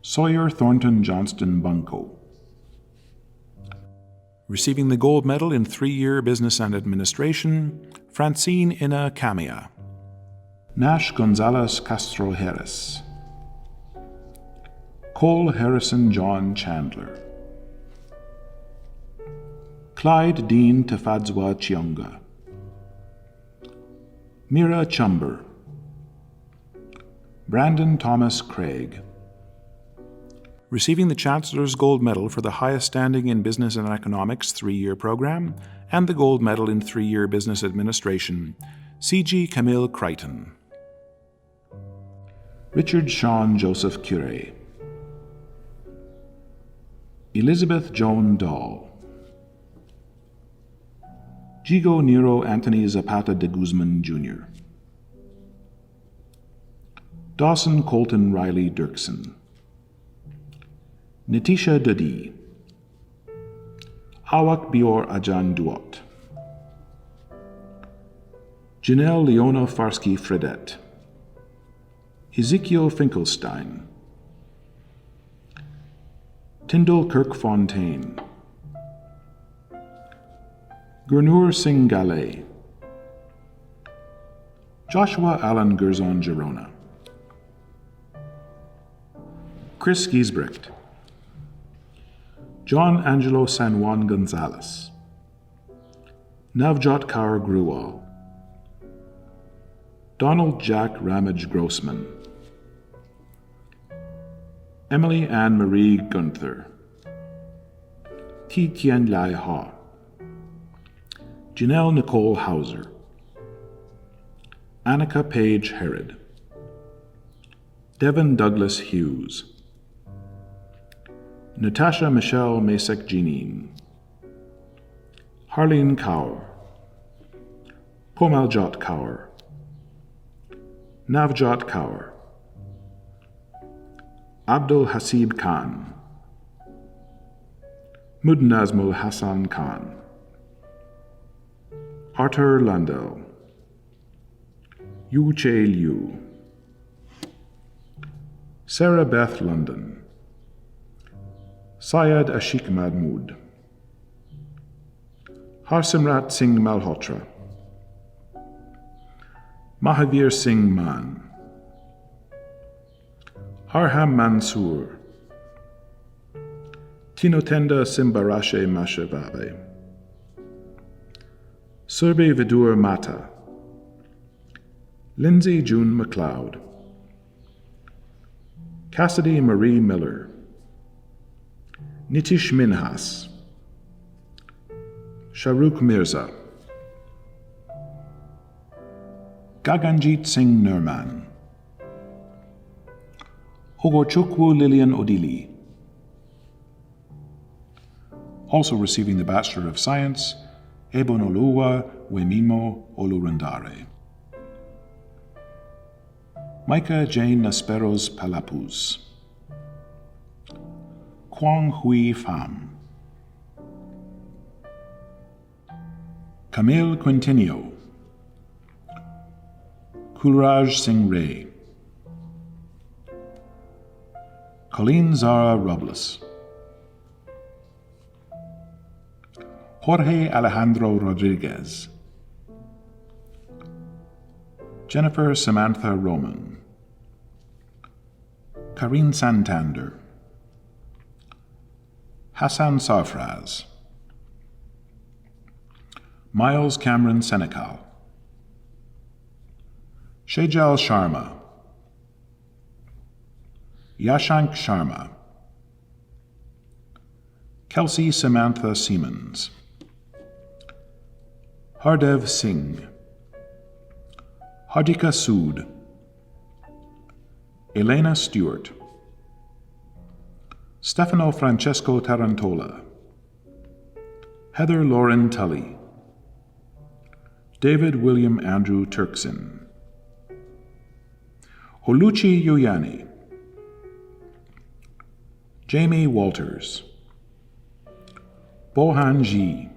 Sawyer Thornton Johnston Bunko. Receiving the gold medal in 3-year business and administration, Francine Ina Camia, Nash Gonzalez Castro Harris, Cole Harrison John Chandler, Clyde Dean Tafadzwa Chionga, Mira Chumber, Brandon Thomas Craig. Receiving the Chancellor's Gold Medal for the highest standing in Business and Economics 3-year program and the Gold Medal in 3-year Business Administration, C.G. Camille Crichton. Richard Sean Joseph Curé, Elizabeth Joan Dahl, Jigo Nero Anthony Zapata de Guzman Jr., Dawson Colton Riley Dirksen, Nitisha Dadi, Awak Bior Ajan Duot, Janelle Leona Farsky Fredet, Ezekiel Finkelstein, Tyndall Kirk Fontaine, Gurnur Singh Galay, Joshua Allen Gerzon Girona, Chris Giesbrecht, John Angelo San Juan Gonzalez, Navjot Kaur Gruwal, Donald Jack Ramage Grossman, Emily Anne Marie Gunther, Thi Tien Lai Ha, Janelle Nicole Hauser, Annika Page Herod, Devin Douglas Hughes, Natasha Michelle Masek Jeanine, Harleen Kaur, Pomaljot Kaur, Navjot Kaur, Abdul Hasib Khan, Mudnazmul Hassan Khan, Arthur Landau, Yu Che Liu, Sarah Beth London, Syed Ashik Mahmood, Harsimrat Singh Malhotra, Mahavir Singh Man, Arham Mansoor, Tinotenda Simbarashe Mashavabe, Surbe Vidur Mata, Lindsay June McLeod, Cassidy Marie Miller, Nitish Minhas, Shahrukh Mirza, Gaganjit Singh Nurman, Ogorchukwu Lillian Odili. Also receiving the Bachelor of Science, Ebonoluwa Wemimo Olurandare. Micah Jane Nasperos Palapuz, Kwang Hui Pham, Camille Quintinio, Kulraj Singh Ray, Colleen Zara Robles, Jorge Alejandro Rodriguez, Jennifer Samantha Roman, Karine Santander, Hassan Safraz, Miles Cameron Senecal, Shejal Sharma, Yashank Sharma, Kelsey Samantha Siemens, Hardev Singh, Hardika Sood, Elena Stewart, Stefano Francesco Tarantola, Heather Lauren Tully, David William Andrew Turkson, Oluchi Yoyani, Jamie Walters, Bohan Ji,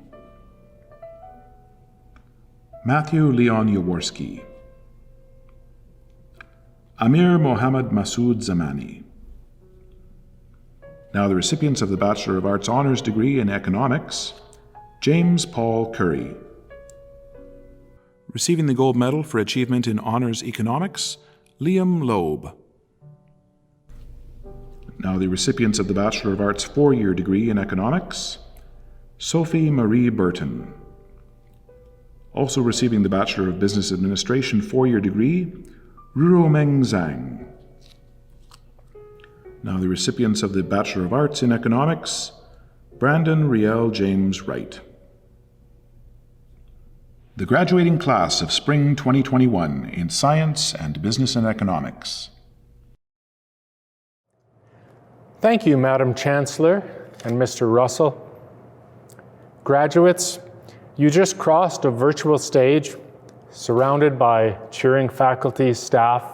Matthew Leon Yaworski, Amir Mohammed Masood Zamani. Now the recipients of the Bachelor of Arts Honors degree in Economics, James Paul Curry. Receiving the gold medal for achievement in Honors Economics, Liam Loeb. Now the recipients of the Bachelor of Arts 4-year degree in Economics, Sophie Marie Burton. Also receiving the Bachelor of Business Administration 4-year degree, Ruromeng Zhang. Now the recipients of the Bachelor of Arts in Economics, Brandon Riel James Wright. The graduating class of Spring 2021 in Science and Business and Economics. Thank you, Madam Chancellor and Mr. Russell. Graduates, you just crossed a virtual stage surrounded by cheering faculty, staff,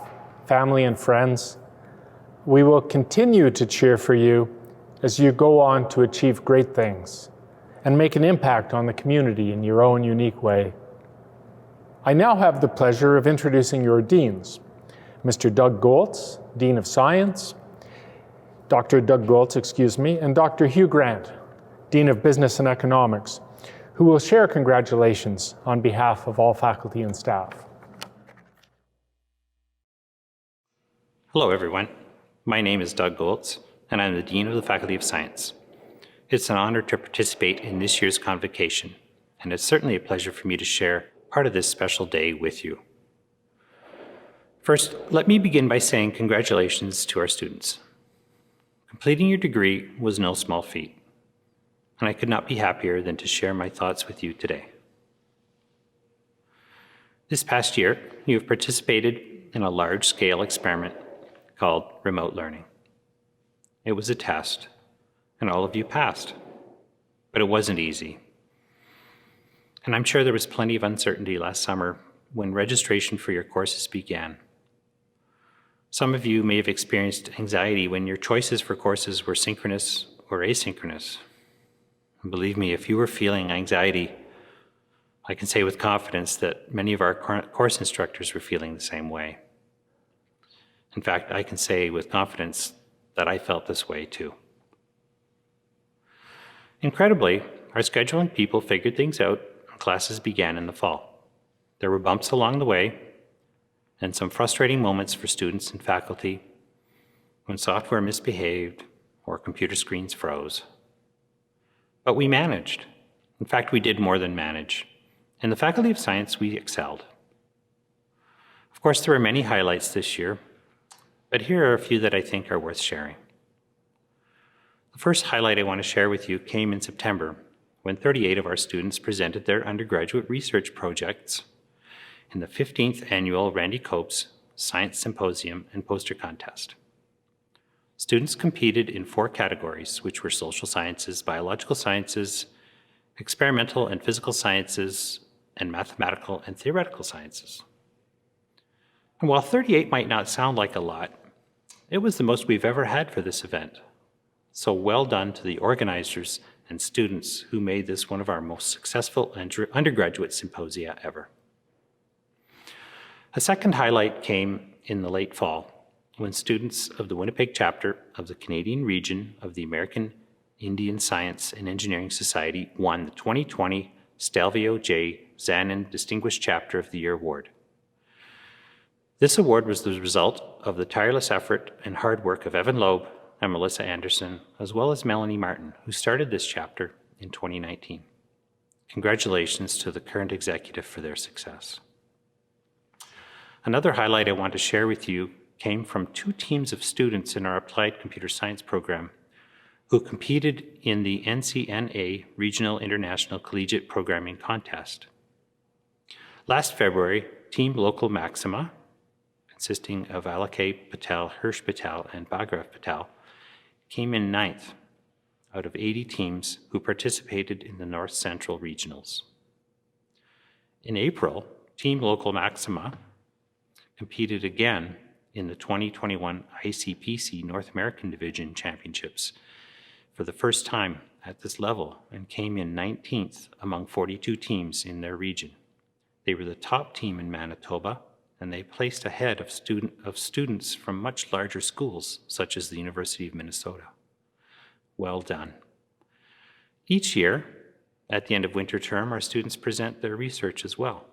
family, and friends. We will continue to cheer for you as you go on to achieve great things and make an impact on the community in your own unique way. I now have the pleasure of introducing your deans, Mr. Doug Goltz, Dean of Science, Dr. Doug Goltz, and Dr. Hugh Grant, Dean of Business and Economics, who will share congratulations on behalf of all faculty and staff. Hello, everyone. My name is Doug Goltz, and I'm the Dean of the Faculty of Science. It's an honor to participate in this year's convocation, and it's certainly a pleasure for me to share part of this special day with you. First, let me begin by saying congratulations to our students. Completing your degree was no small feat, and I could not be happier than to share my thoughts with you today. This past year, you have participated in a large-scale experiment called remote learning. It was a test, and all of you passed, but it wasn't easy. And I'm sure there was plenty of uncertainty last summer when registration for your courses began. Some of you may have experienced anxiety when your choices for courses were synchronous or asynchronous. And believe me, if you were feeling anxiety, I can say with confidence that many of our course instructors were feeling the same way. In fact, I can say with confidence that I felt this way too. Incredibly, our scheduling people figured things out and classes began in the fall. There were bumps along the way and some frustrating moments for students and faculty when software misbehaved or computer screens froze. But we managed. In fact, we did more than manage. In the Faculty of Science, we excelled. Of course, there were many highlights this year, but here are a few that I think are worth sharing. The first highlight I want to share with you came in September, when 38 of our students presented their undergraduate research projects in the 15th Annual Randy Copes Science Symposium and Poster Contest. Students competed in 4 categories, which were social sciences, biological sciences, experimental and physical sciences, and mathematical and theoretical sciences. And while 38 might not sound like a lot, it was the most we've ever had for this event. So well done to the organizers and students who made this one of our most successful undergraduate symposia ever. A second highlight came in the late fall, when students of the Winnipeg chapter of the Canadian region of the American Indian Science and Engineering Society won the 2020 Stelvio J. Zanin Distinguished Chapter of the Year Award. This award was the result of the tireless effort and hard work of Evan Loeb and Melissa Anderson, as well as Melanie Martin, who started this chapter in 2019. Congratulations to the current executive for their success. Another highlight I want to share with you came from 2 teams of students in our Applied Computer Science program who competed in the NCNA Regional International Collegiate Programming Contest. Last February, Team Local Maxima, consisting of Alake Patel, Hirsch Patel, and Bhagrav Patel, came in 9th out of 80 teams who participated in the North Central Regionals. In April, Team Local Maxima competed again in the 2021 ICPC North American Division Championships for the first time at this level and came in 19th among 42 teams in their region. They were the top team in Manitoba, and they placed ahead of students from much larger schools, such as the University of Minnesota. Well done. Each year, at the end of winter term, our students present their research as well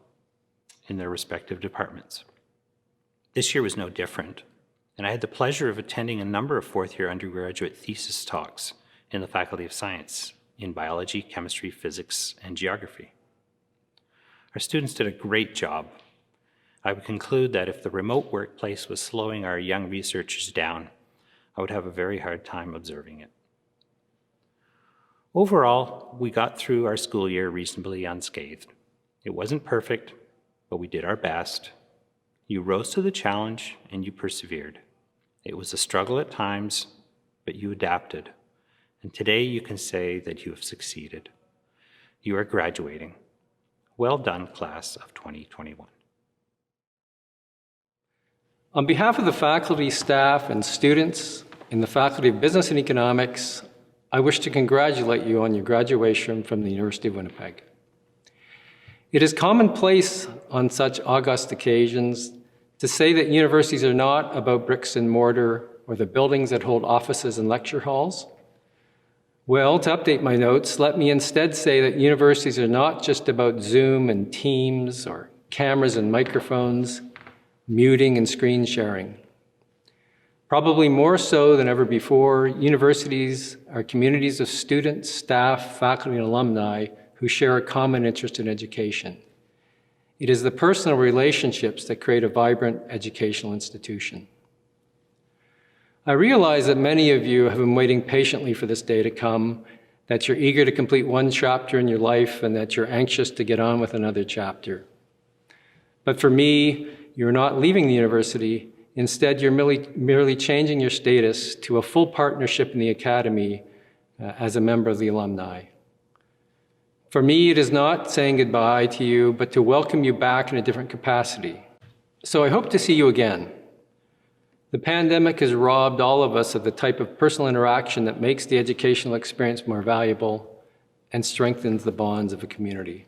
in their respective departments. This year was no different, and I had the pleasure of attending a number of fourth-year undergraduate thesis talks in the Faculty of Science in biology, chemistry, physics, and geography. Our students did a great job. I would conclude that if the remote workplace was slowing our young researchers down, I would have a very hard time observing it. Overall, we got through our school year reasonably unscathed. It wasn't perfect, but we did our best. You rose to the challenge and you persevered. It was a struggle at times, but you adapted. And today you can say that you have succeeded. You are graduating. Well done, class of 2021. On behalf of the faculty, staff, and students in the Faculty of Business and Economics, I wish to congratulate you on your graduation from the University of Winnipeg. It is commonplace on such august occasions to say that universities are not about bricks and mortar or the buildings that hold offices and lecture halls. Well, to update my notes, let me instead say that universities are not just about Zoom and Teams or cameras and microphones, muting and screen sharing. Probably more so than ever before, universities are communities of students, staff, faculty, and alumni who share a common interest in education. It is the personal relationships that create a vibrant educational institution. I realize that many of you have been waiting patiently for this day to come, that you're eager to complete one chapter in your life and that you're anxious to get on with another chapter. But for me, you're not leaving the university. Instead, you're merely changing your status to a full partnership in the academy as a member of the alumni. For me, it is not saying goodbye to you, but to welcome you back in a different capacity. So I hope to see you again. The pandemic has robbed all of us of the type of personal interaction that makes the educational experience more valuable and strengthens the bonds of a community.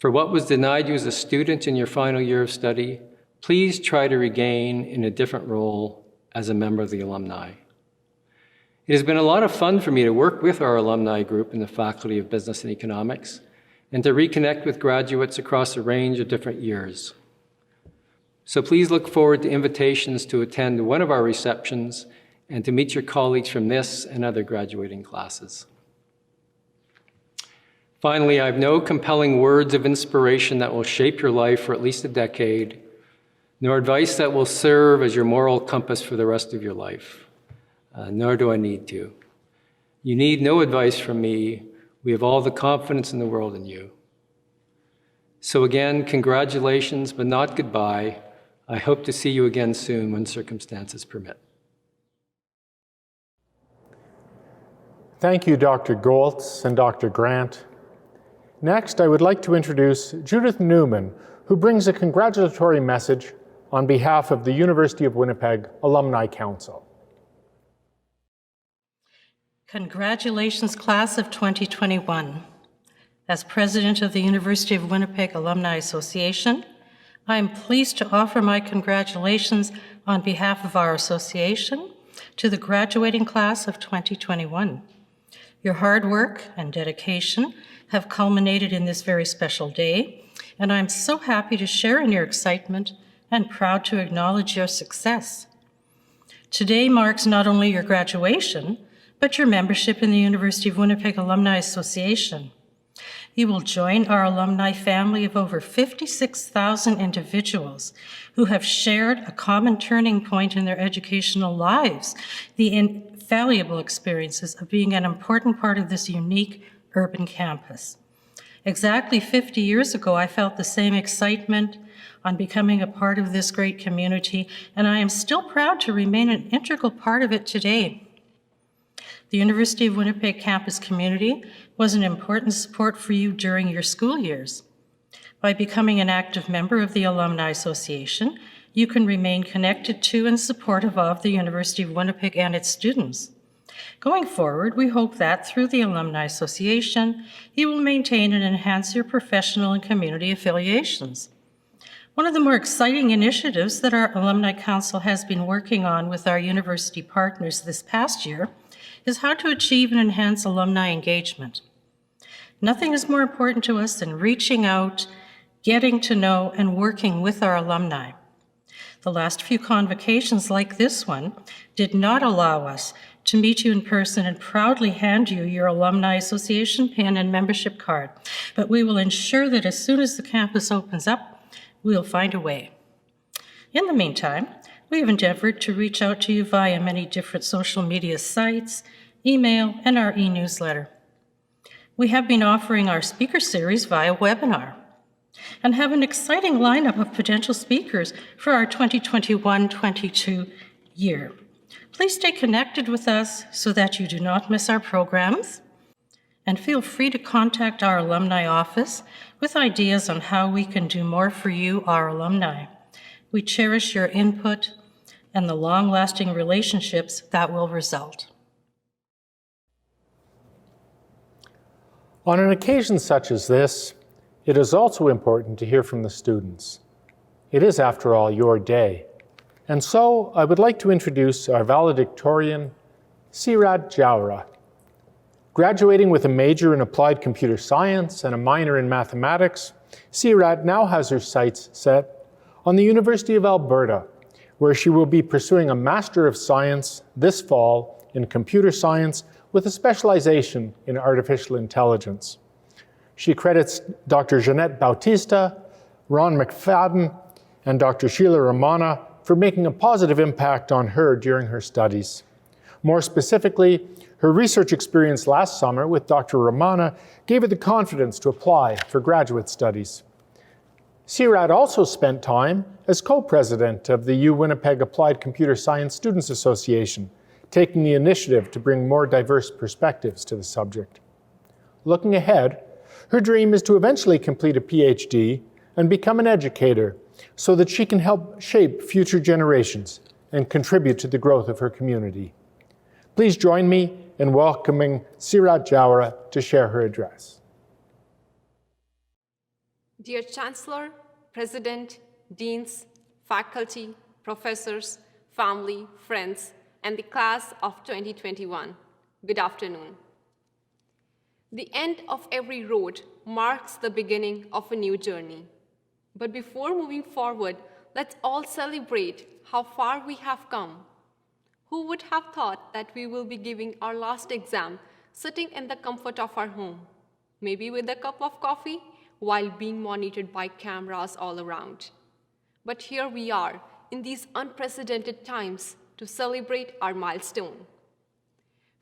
For what was denied you as a student in your final year of study, please try to regain in a different role as a member of the alumni. It has been a lot of fun for me to work with our alumni group in the Faculty of Business and Economics and to reconnect with graduates across a range of different years. So please look forward to invitations to attend one of our receptions and to meet your colleagues from this and other graduating classes. Finally, I have no compelling words of inspiration that will shape your life for at least a decade, nor advice that will serve as your moral compass for the rest of your life. Nor do I need to. You need no advice from me. We have all the confidence in the world in you. So again, congratulations, but not goodbye. I hope to see you again soon when circumstances permit. Thank you, Dr. Goltz and Dr. Grant. Next, I would like to introduce Judith Newman, who brings a congratulatory message on behalf of the University of Winnipeg Alumni Council. Congratulations, class of 2021. As president of the University of Winnipeg Alumni Association, I am pleased to offer my congratulations on behalf of our association to the graduating class of 2021. Your hard work and dedication have culminated in this very special day, and I'm so happy to share in your excitement and proud to acknowledge your success. Today marks not only your graduation, but your membership in the University of Winnipeg Alumni Association. You will join our alumni family of over 56,000 individuals who have shared a common turning point in their educational lives, the invaluable experiences of being an important part of this unique urban campus. Exactly 50 years ago, I felt the same excitement on becoming a part of this great community, and I am still proud to remain an integral part of it today. The University of Winnipeg campus community was an important support for you during your school years. By becoming an active member of the Alumni Association, you can remain connected to and supportive of the University of Winnipeg and its students. Going forward, we hope that through the Alumni Association, you will maintain and enhance your professional and community affiliations. One of the more exciting initiatives that our Alumni Council has been working on with our university partners this past year is how to achieve and enhance alumni engagement. Nothing is more important to us than reaching out, getting to know, and working with our alumni. The last few convocations like this one did not allow us to meet you in person and proudly hand you your Alumni Association pin and membership card, but we will ensure that as soon as the campus opens up, we'll find a way. In the meantime, we have endeavored to reach out to you via many different social media sites, email, and our e-newsletter. We have been offering our speaker series via webinar and have an exciting lineup of potential speakers for our 2021-22 year. Please stay connected with us so that you do not miss our programs, and feel free to contact our alumni office with ideas on how we can do more for you, our alumni. We cherish your input and the long-lasting relationships that will result. On an occasion such as this, it is also important to hear from the students. It is, after all, your day. And so I would like to introduce our valedictorian, Sirat Jowra. Graduating with a major in applied computer science and a minor in mathematics, Sirat now has her sights set on the University of Alberta, where she will be pursuing a Master of Science this fall in computer science with a specialization in artificial intelligence. She credits Dr. Jeanette Bautista, Ron McFadden, and Dr. Sheila Romana for making a positive impact on her during her studies. More specifically, her research experience last summer with Dr. Romana gave her the confidence to apply for graduate studies. Sirat also spent time as co-president of the U-Winnipeg Applied Computer Science Students Association, taking the initiative to bring more diverse perspectives to the subject. Looking ahead, her dream is to eventually complete a PhD and become an educator so that she can help shape future generations and contribute to the growth of her community. Please join me in welcoming Sirat Jowra to share her address. Dear Chancellor, President, Deans, faculty, professors, family, friends, and the class of 2021, good afternoon. The end of every road marks the beginning of a new journey. But before moving forward, let's all celebrate how far we have come. Who would have thought that we will be giving our last exam sitting in the comfort of our home, maybe with a cup of coffee, while being monitored by cameras all around. But here we are in these unprecedented times to celebrate our milestone.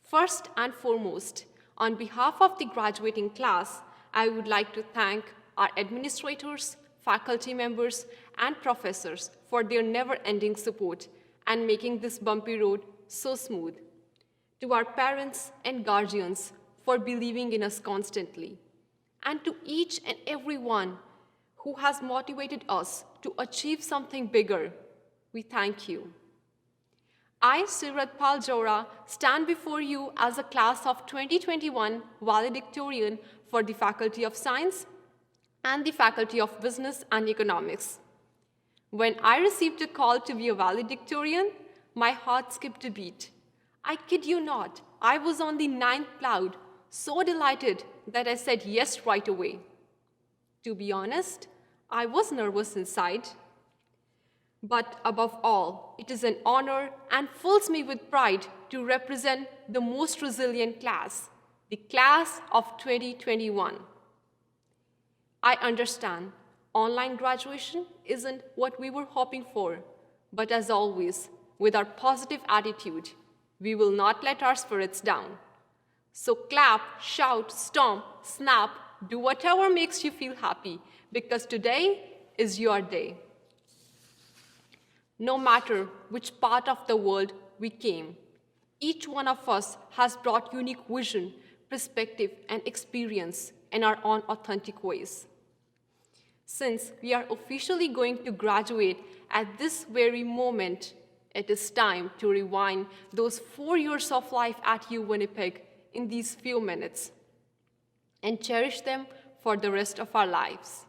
First and foremost, on behalf of the graduating class, I would like to thank our administrators, faculty members, and professors for their never-ending support and making this bumpy road so smooth. To our parents and guardians for believing in us constantly. And to each and every one who has motivated us to achieve something bigger, we thank you. I, Sirat Pal Jowra, stand before you as a class of 2021 valedictorian for the Faculty of Science and the Faculty of Business and Economics. When I received a call to be a valedictorian, my heart skipped a beat. I kid you not, I was on the 9th cloud, so delighted that I said yes right away. To be honest, I was nervous inside. But above all, it is an honor and fills me with pride to represent the most resilient class, the class of 2021. I understand online graduation isn't what we were hoping for, but as always, with our positive attitude, we will not let our spirits down. So clap, shout, stomp, snap, do whatever makes you feel happy, because today is your day. No matter which part of the world we came, each one of us has brought unique vision, perspective, and experience in our own authentic ways. Since we are officially going to graduate at this very moment, it is time to rewind those 4 years of life at Winnipeg in these few minutes and cherish them for the rest of our lives.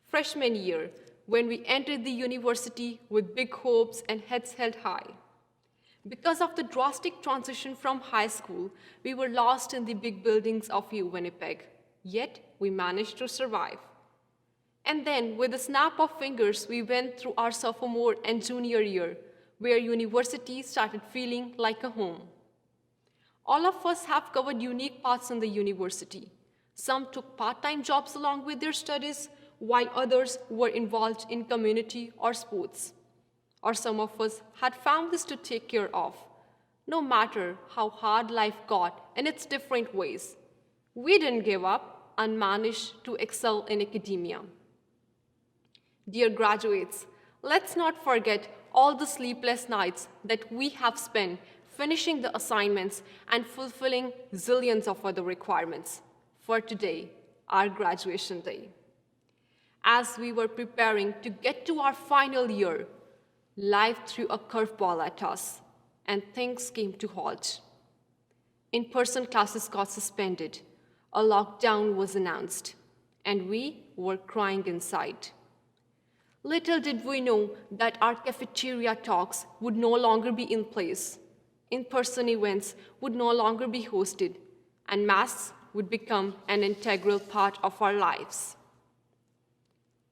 Freshman year, when we entered the university with big hopes and heads held high. Because of the drastic transition from high school, we were lost in the big buildings of Winnipeg, yet we managed to survive. And then, with a snap of fingers, we went through our sophomore and junior year, where university started feeling like a home. All of us have covered unique paths in the university. Some took part-time jobs along with their studies, while others were involved in community or sports. Or some of us had families to take care of. No matter how hard life got in its different ways, we didn't give up and managed to excel in academia. Dear graduates, let's not forget all the sleepless nights that we have spent finishing the assignments and fulfilling zillions of other requirements for today, our graduation day. As we were preparing to get to our final year, life threw a curveball at us, and things came to halt. In-person classes got suspended, a lockdown was announced, and we were crying inside. Little did we know that our cafeteria talks would no longer be in place, in-person events would no longer be hosted, and masks would become an integral part of our lives.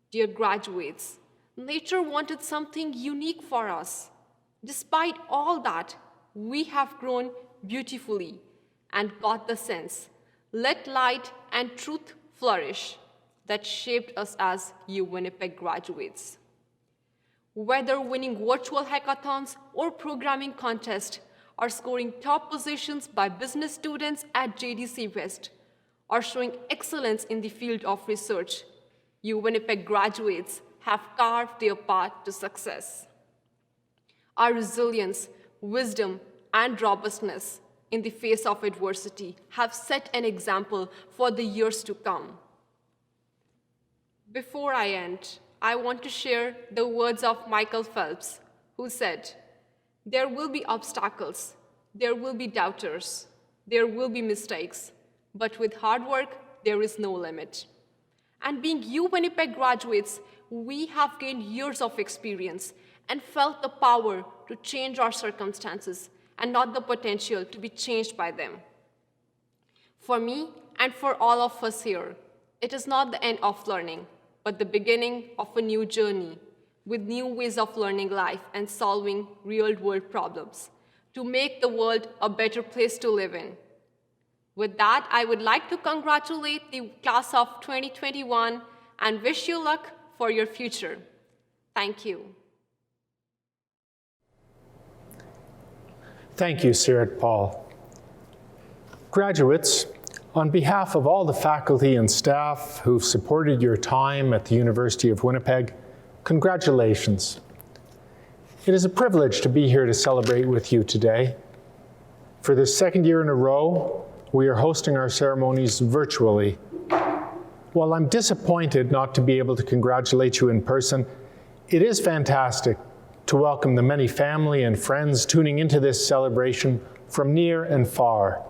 Dear graduates, nature wanted something unique for us. Despite all that, we have grown beautifully and got the sense, let light and truth flourish, that shaped us as Winnipeg graduates. Whether winning virtual hackathons or programming contests, or scoring top positions by business students at JDC West, or showing excellence in the field of research, Winnipeg graduates have carved their path to success. Our resilience, wisdom, and robustness in the face of adversity have set an example for the years to come. Before I end, I want to share the words of Michael Phelps, who said, "There will be obstacles, there will be doubters, there will be mistakes, but with hard work, there is no limit." And being Winnipeg graduates, we have gained years of experience and felt the power to change our circumstances and not the potential to be changed by them. For me and for all of us here, it is not the end of learning, but the beginning of a new journey with new ways of learning life and solving real-world problems to make the world a better place to live in. With that, I would like to congratulate the class of 2021 and wish you luck for your future. Thank you. Thank you, Sirit Paul. Graduates, on behalf of all the faculty and staff who've supported your time at the University of Winnipeg, congratulations. It is a privilege to be here to celebrate with you today. For the second year in a row, we are hosting our ceremonies virtually. While I'm disappointed not to be able to congratulate you in person, it is fantastic to welcome the many family and friends tuning into this celebration from near and far.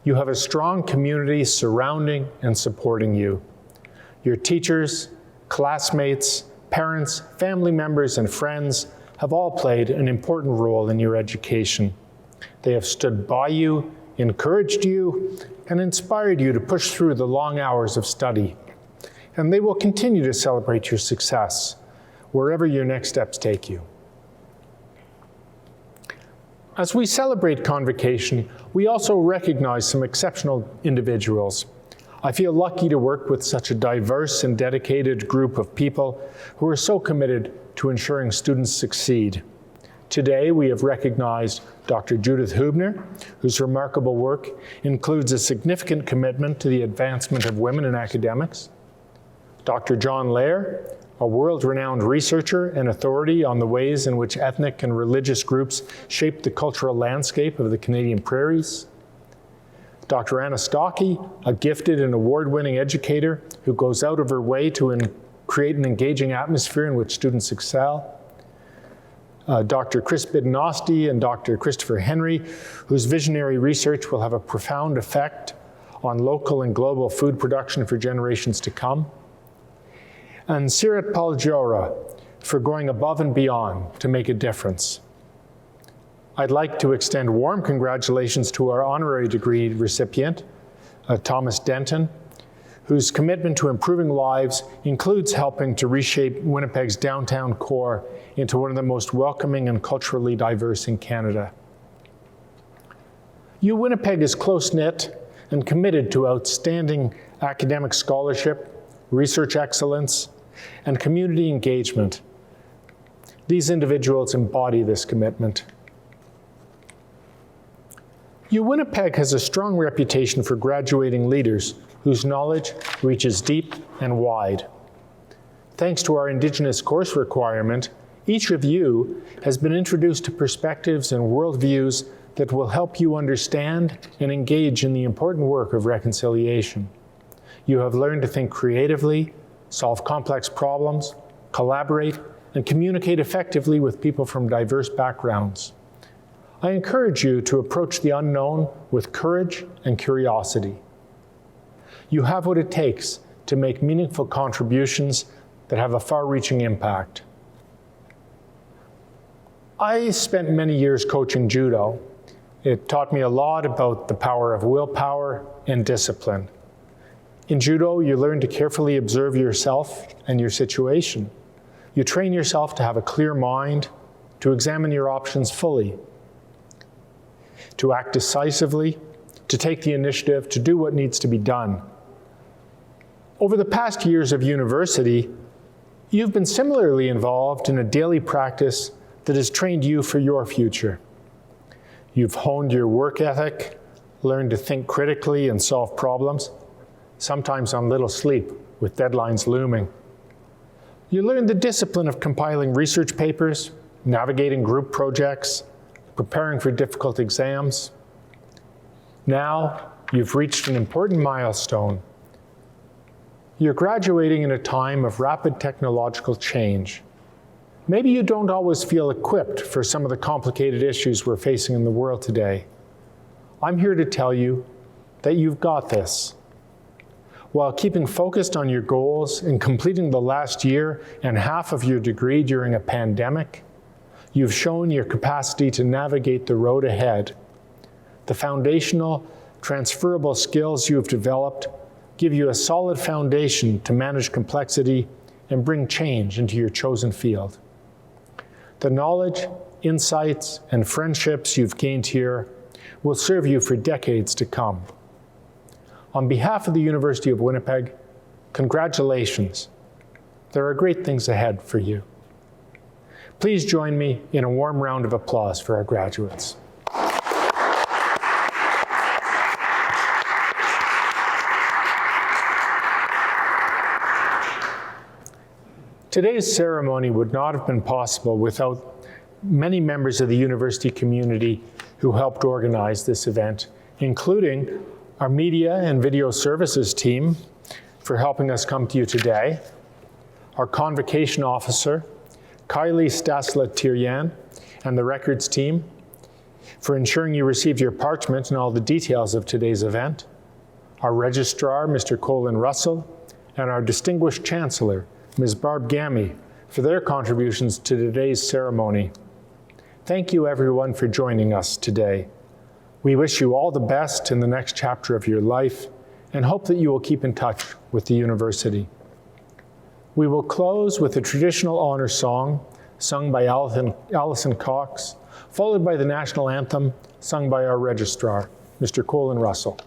You have a strong community surrounding and supporting you. Your teachers, classmates, parents, family members, and friends have all played an important role in your education. They have stood by you, encouraged you, and inspired you to push through the long hours of study. And they will continue to celebrate your success wherever your next steps take you. As we celebrate Convocation, we also recognize some exceptional individuals. I feel lucky to work with such a diverse and dedicated group of people who are so committed to ensuring students succeed. Today, we have recognized Dr. Judith Hubner, whose remarkable work includes a significant commitment to the advancement of women in academics, Dr. John Lair, a world-renowned researcher and authority on the ways in which ethnic and religious groups shape the cultural landscape of the Canadian prairies, Dr. Anna Stockey, a gifted and award-winning educator who goes out of her way to create an engaging atmosphere in which students excel, Dr. Chris Bidenosti and Dr. Christopher Henry, whose visionary research will have a profound effect on local and global food production for generations to come, and Sirat Paljora for going above and beyond to make a difference. I'd like to extend warm congratulations to our honorary degree recipient, Thomas Denton, whose commitment to improving lives includes helping to reshape Winnipeg's downtown core into one of the most welcoming and culturally diverse in Canada. Winnipeg is close-knit and committed to outstanding academic scholarship, research excellence, and community engagement. These individuals embody this commitment. Winnipeg has a strong reputation for graduating leaders whose knowledge reaches deep and wide. Thanks to our Indigenous course requirement, each of you has been introduced to perspectives and worldviews that will help you understand and engage in the important work of reconciliation. You have learned to think creatively, solve complex problems, collaborate, and communicate effectively with people from diverse backgrounds. I encourage you to approach the unknown with courage and curiosity. You have what it takes to make meaningful contributions that have a far-reaching impact. I spent many years coaching judo. It taught me a lot about the power of willpower and discipline. In judo, you learn to carefully observe yourself and your situation. You train yourself to have a clear mind, to examine your options fully, to act decisively, to take the initiative, to do what needs to be done. Over the past years of university, you've been similarly involved in a daily practice that has trained you for your future. You've honed your work ethic, learned to think critically and solve problems, sometimes on little sleep with deadlines looming. You learned the discipline of compiling research papers, navigating group projects, preparing for difficult exams. Now, you've reached an important milestone. You're graduating in a time of rapid technological change. Maybe you don't always feel equipped for some of the complicated issues we're facing in the world today. I'm here to tell you that you've got this. While keeping focused on your goals and completing the last year and half of your degree during a pandemic, you've shown your capacity to navigate the road ahead. The foundational, transferable skills you've developed give you a solid foundation to manage complexity and bring change into your chosen field. The knowledge, insights, and friendships you've gained here will serve you for decades to come. On behalf of the University of Winnipeg, congratulations. There are great things ahead for you. Please join me in a warm round of applause for our graduates. Today's ceremony would not have been possible without many members of the university community who helped organize this event, including our media and video services team for helping us come to you today, our convocation officer, Kylie Stasla-Tirian, and the records team for ensuring you received your parchment and all the details of today's event, our registrar, Mr. Colin Russell, and our distinguished chancellor, Ms. Barb Gammy, for their contributions to today's ceremony. Thank you everyone for joining us today. We wish you all the best in the next chapter of your life and hope that you will keep in touch with the university. We will close with a traditional honor song sung by Alison Cox, followed by the national anthem sung by our registrar, Mr. Colin Russell.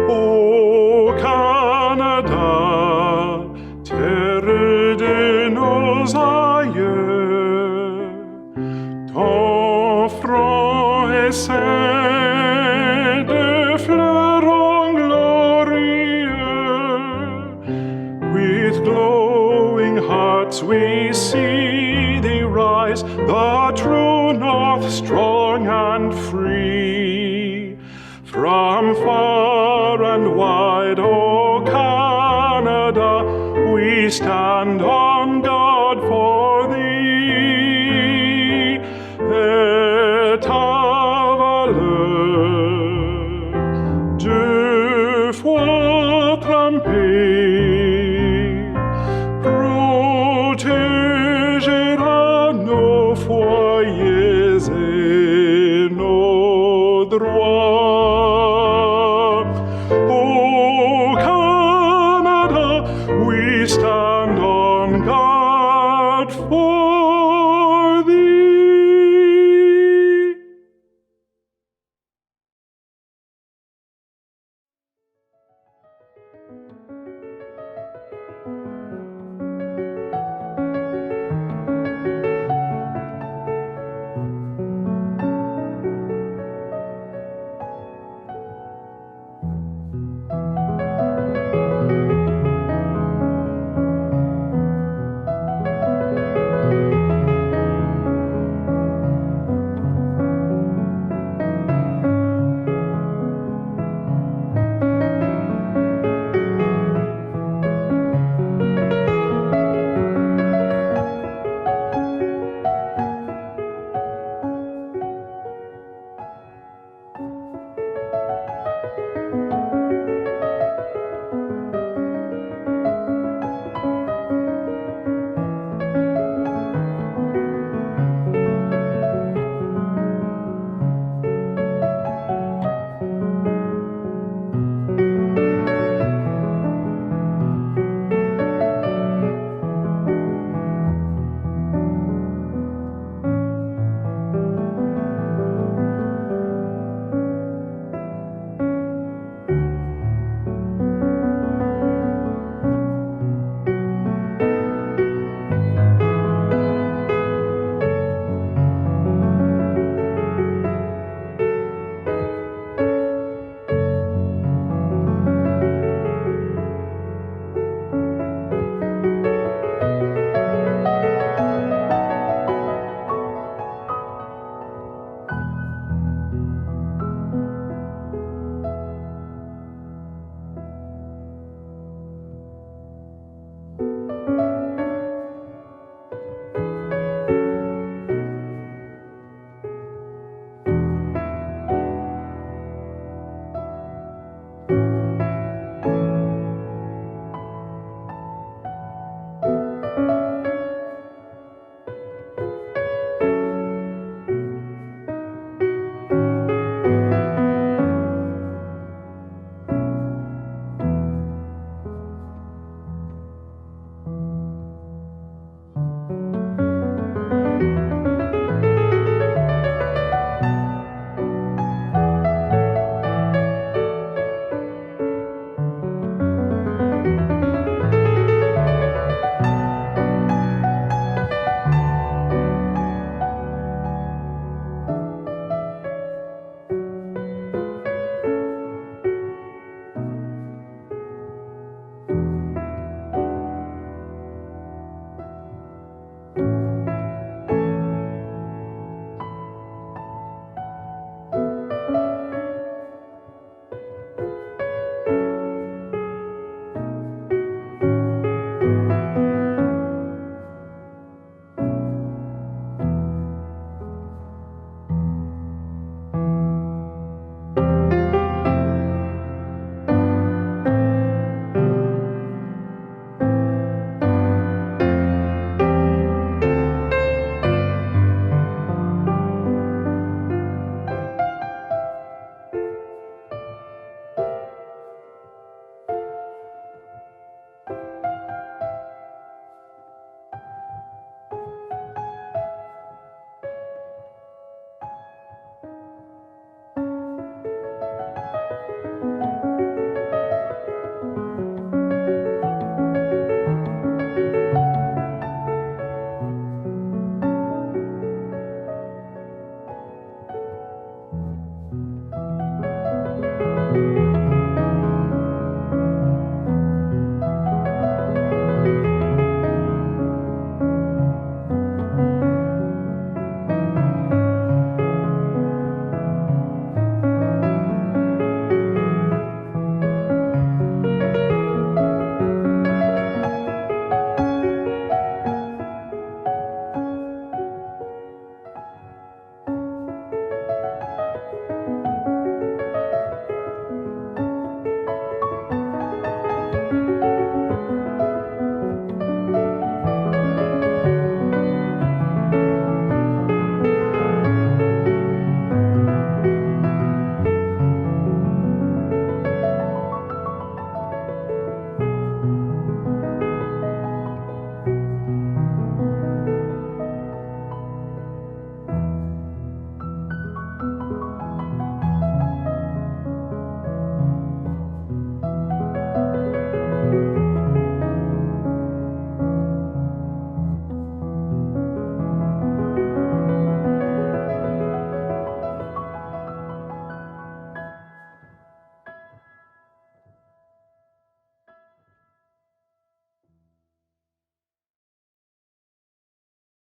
O Canada, terre de nos aïeux, ton front est ceint de fleurons glorieux. With glowing hearts we see thee rise, the true north, strong and free. From far and wide, O Canada, we stand on guard for thee. Et ta valeur, 2 fois trempée,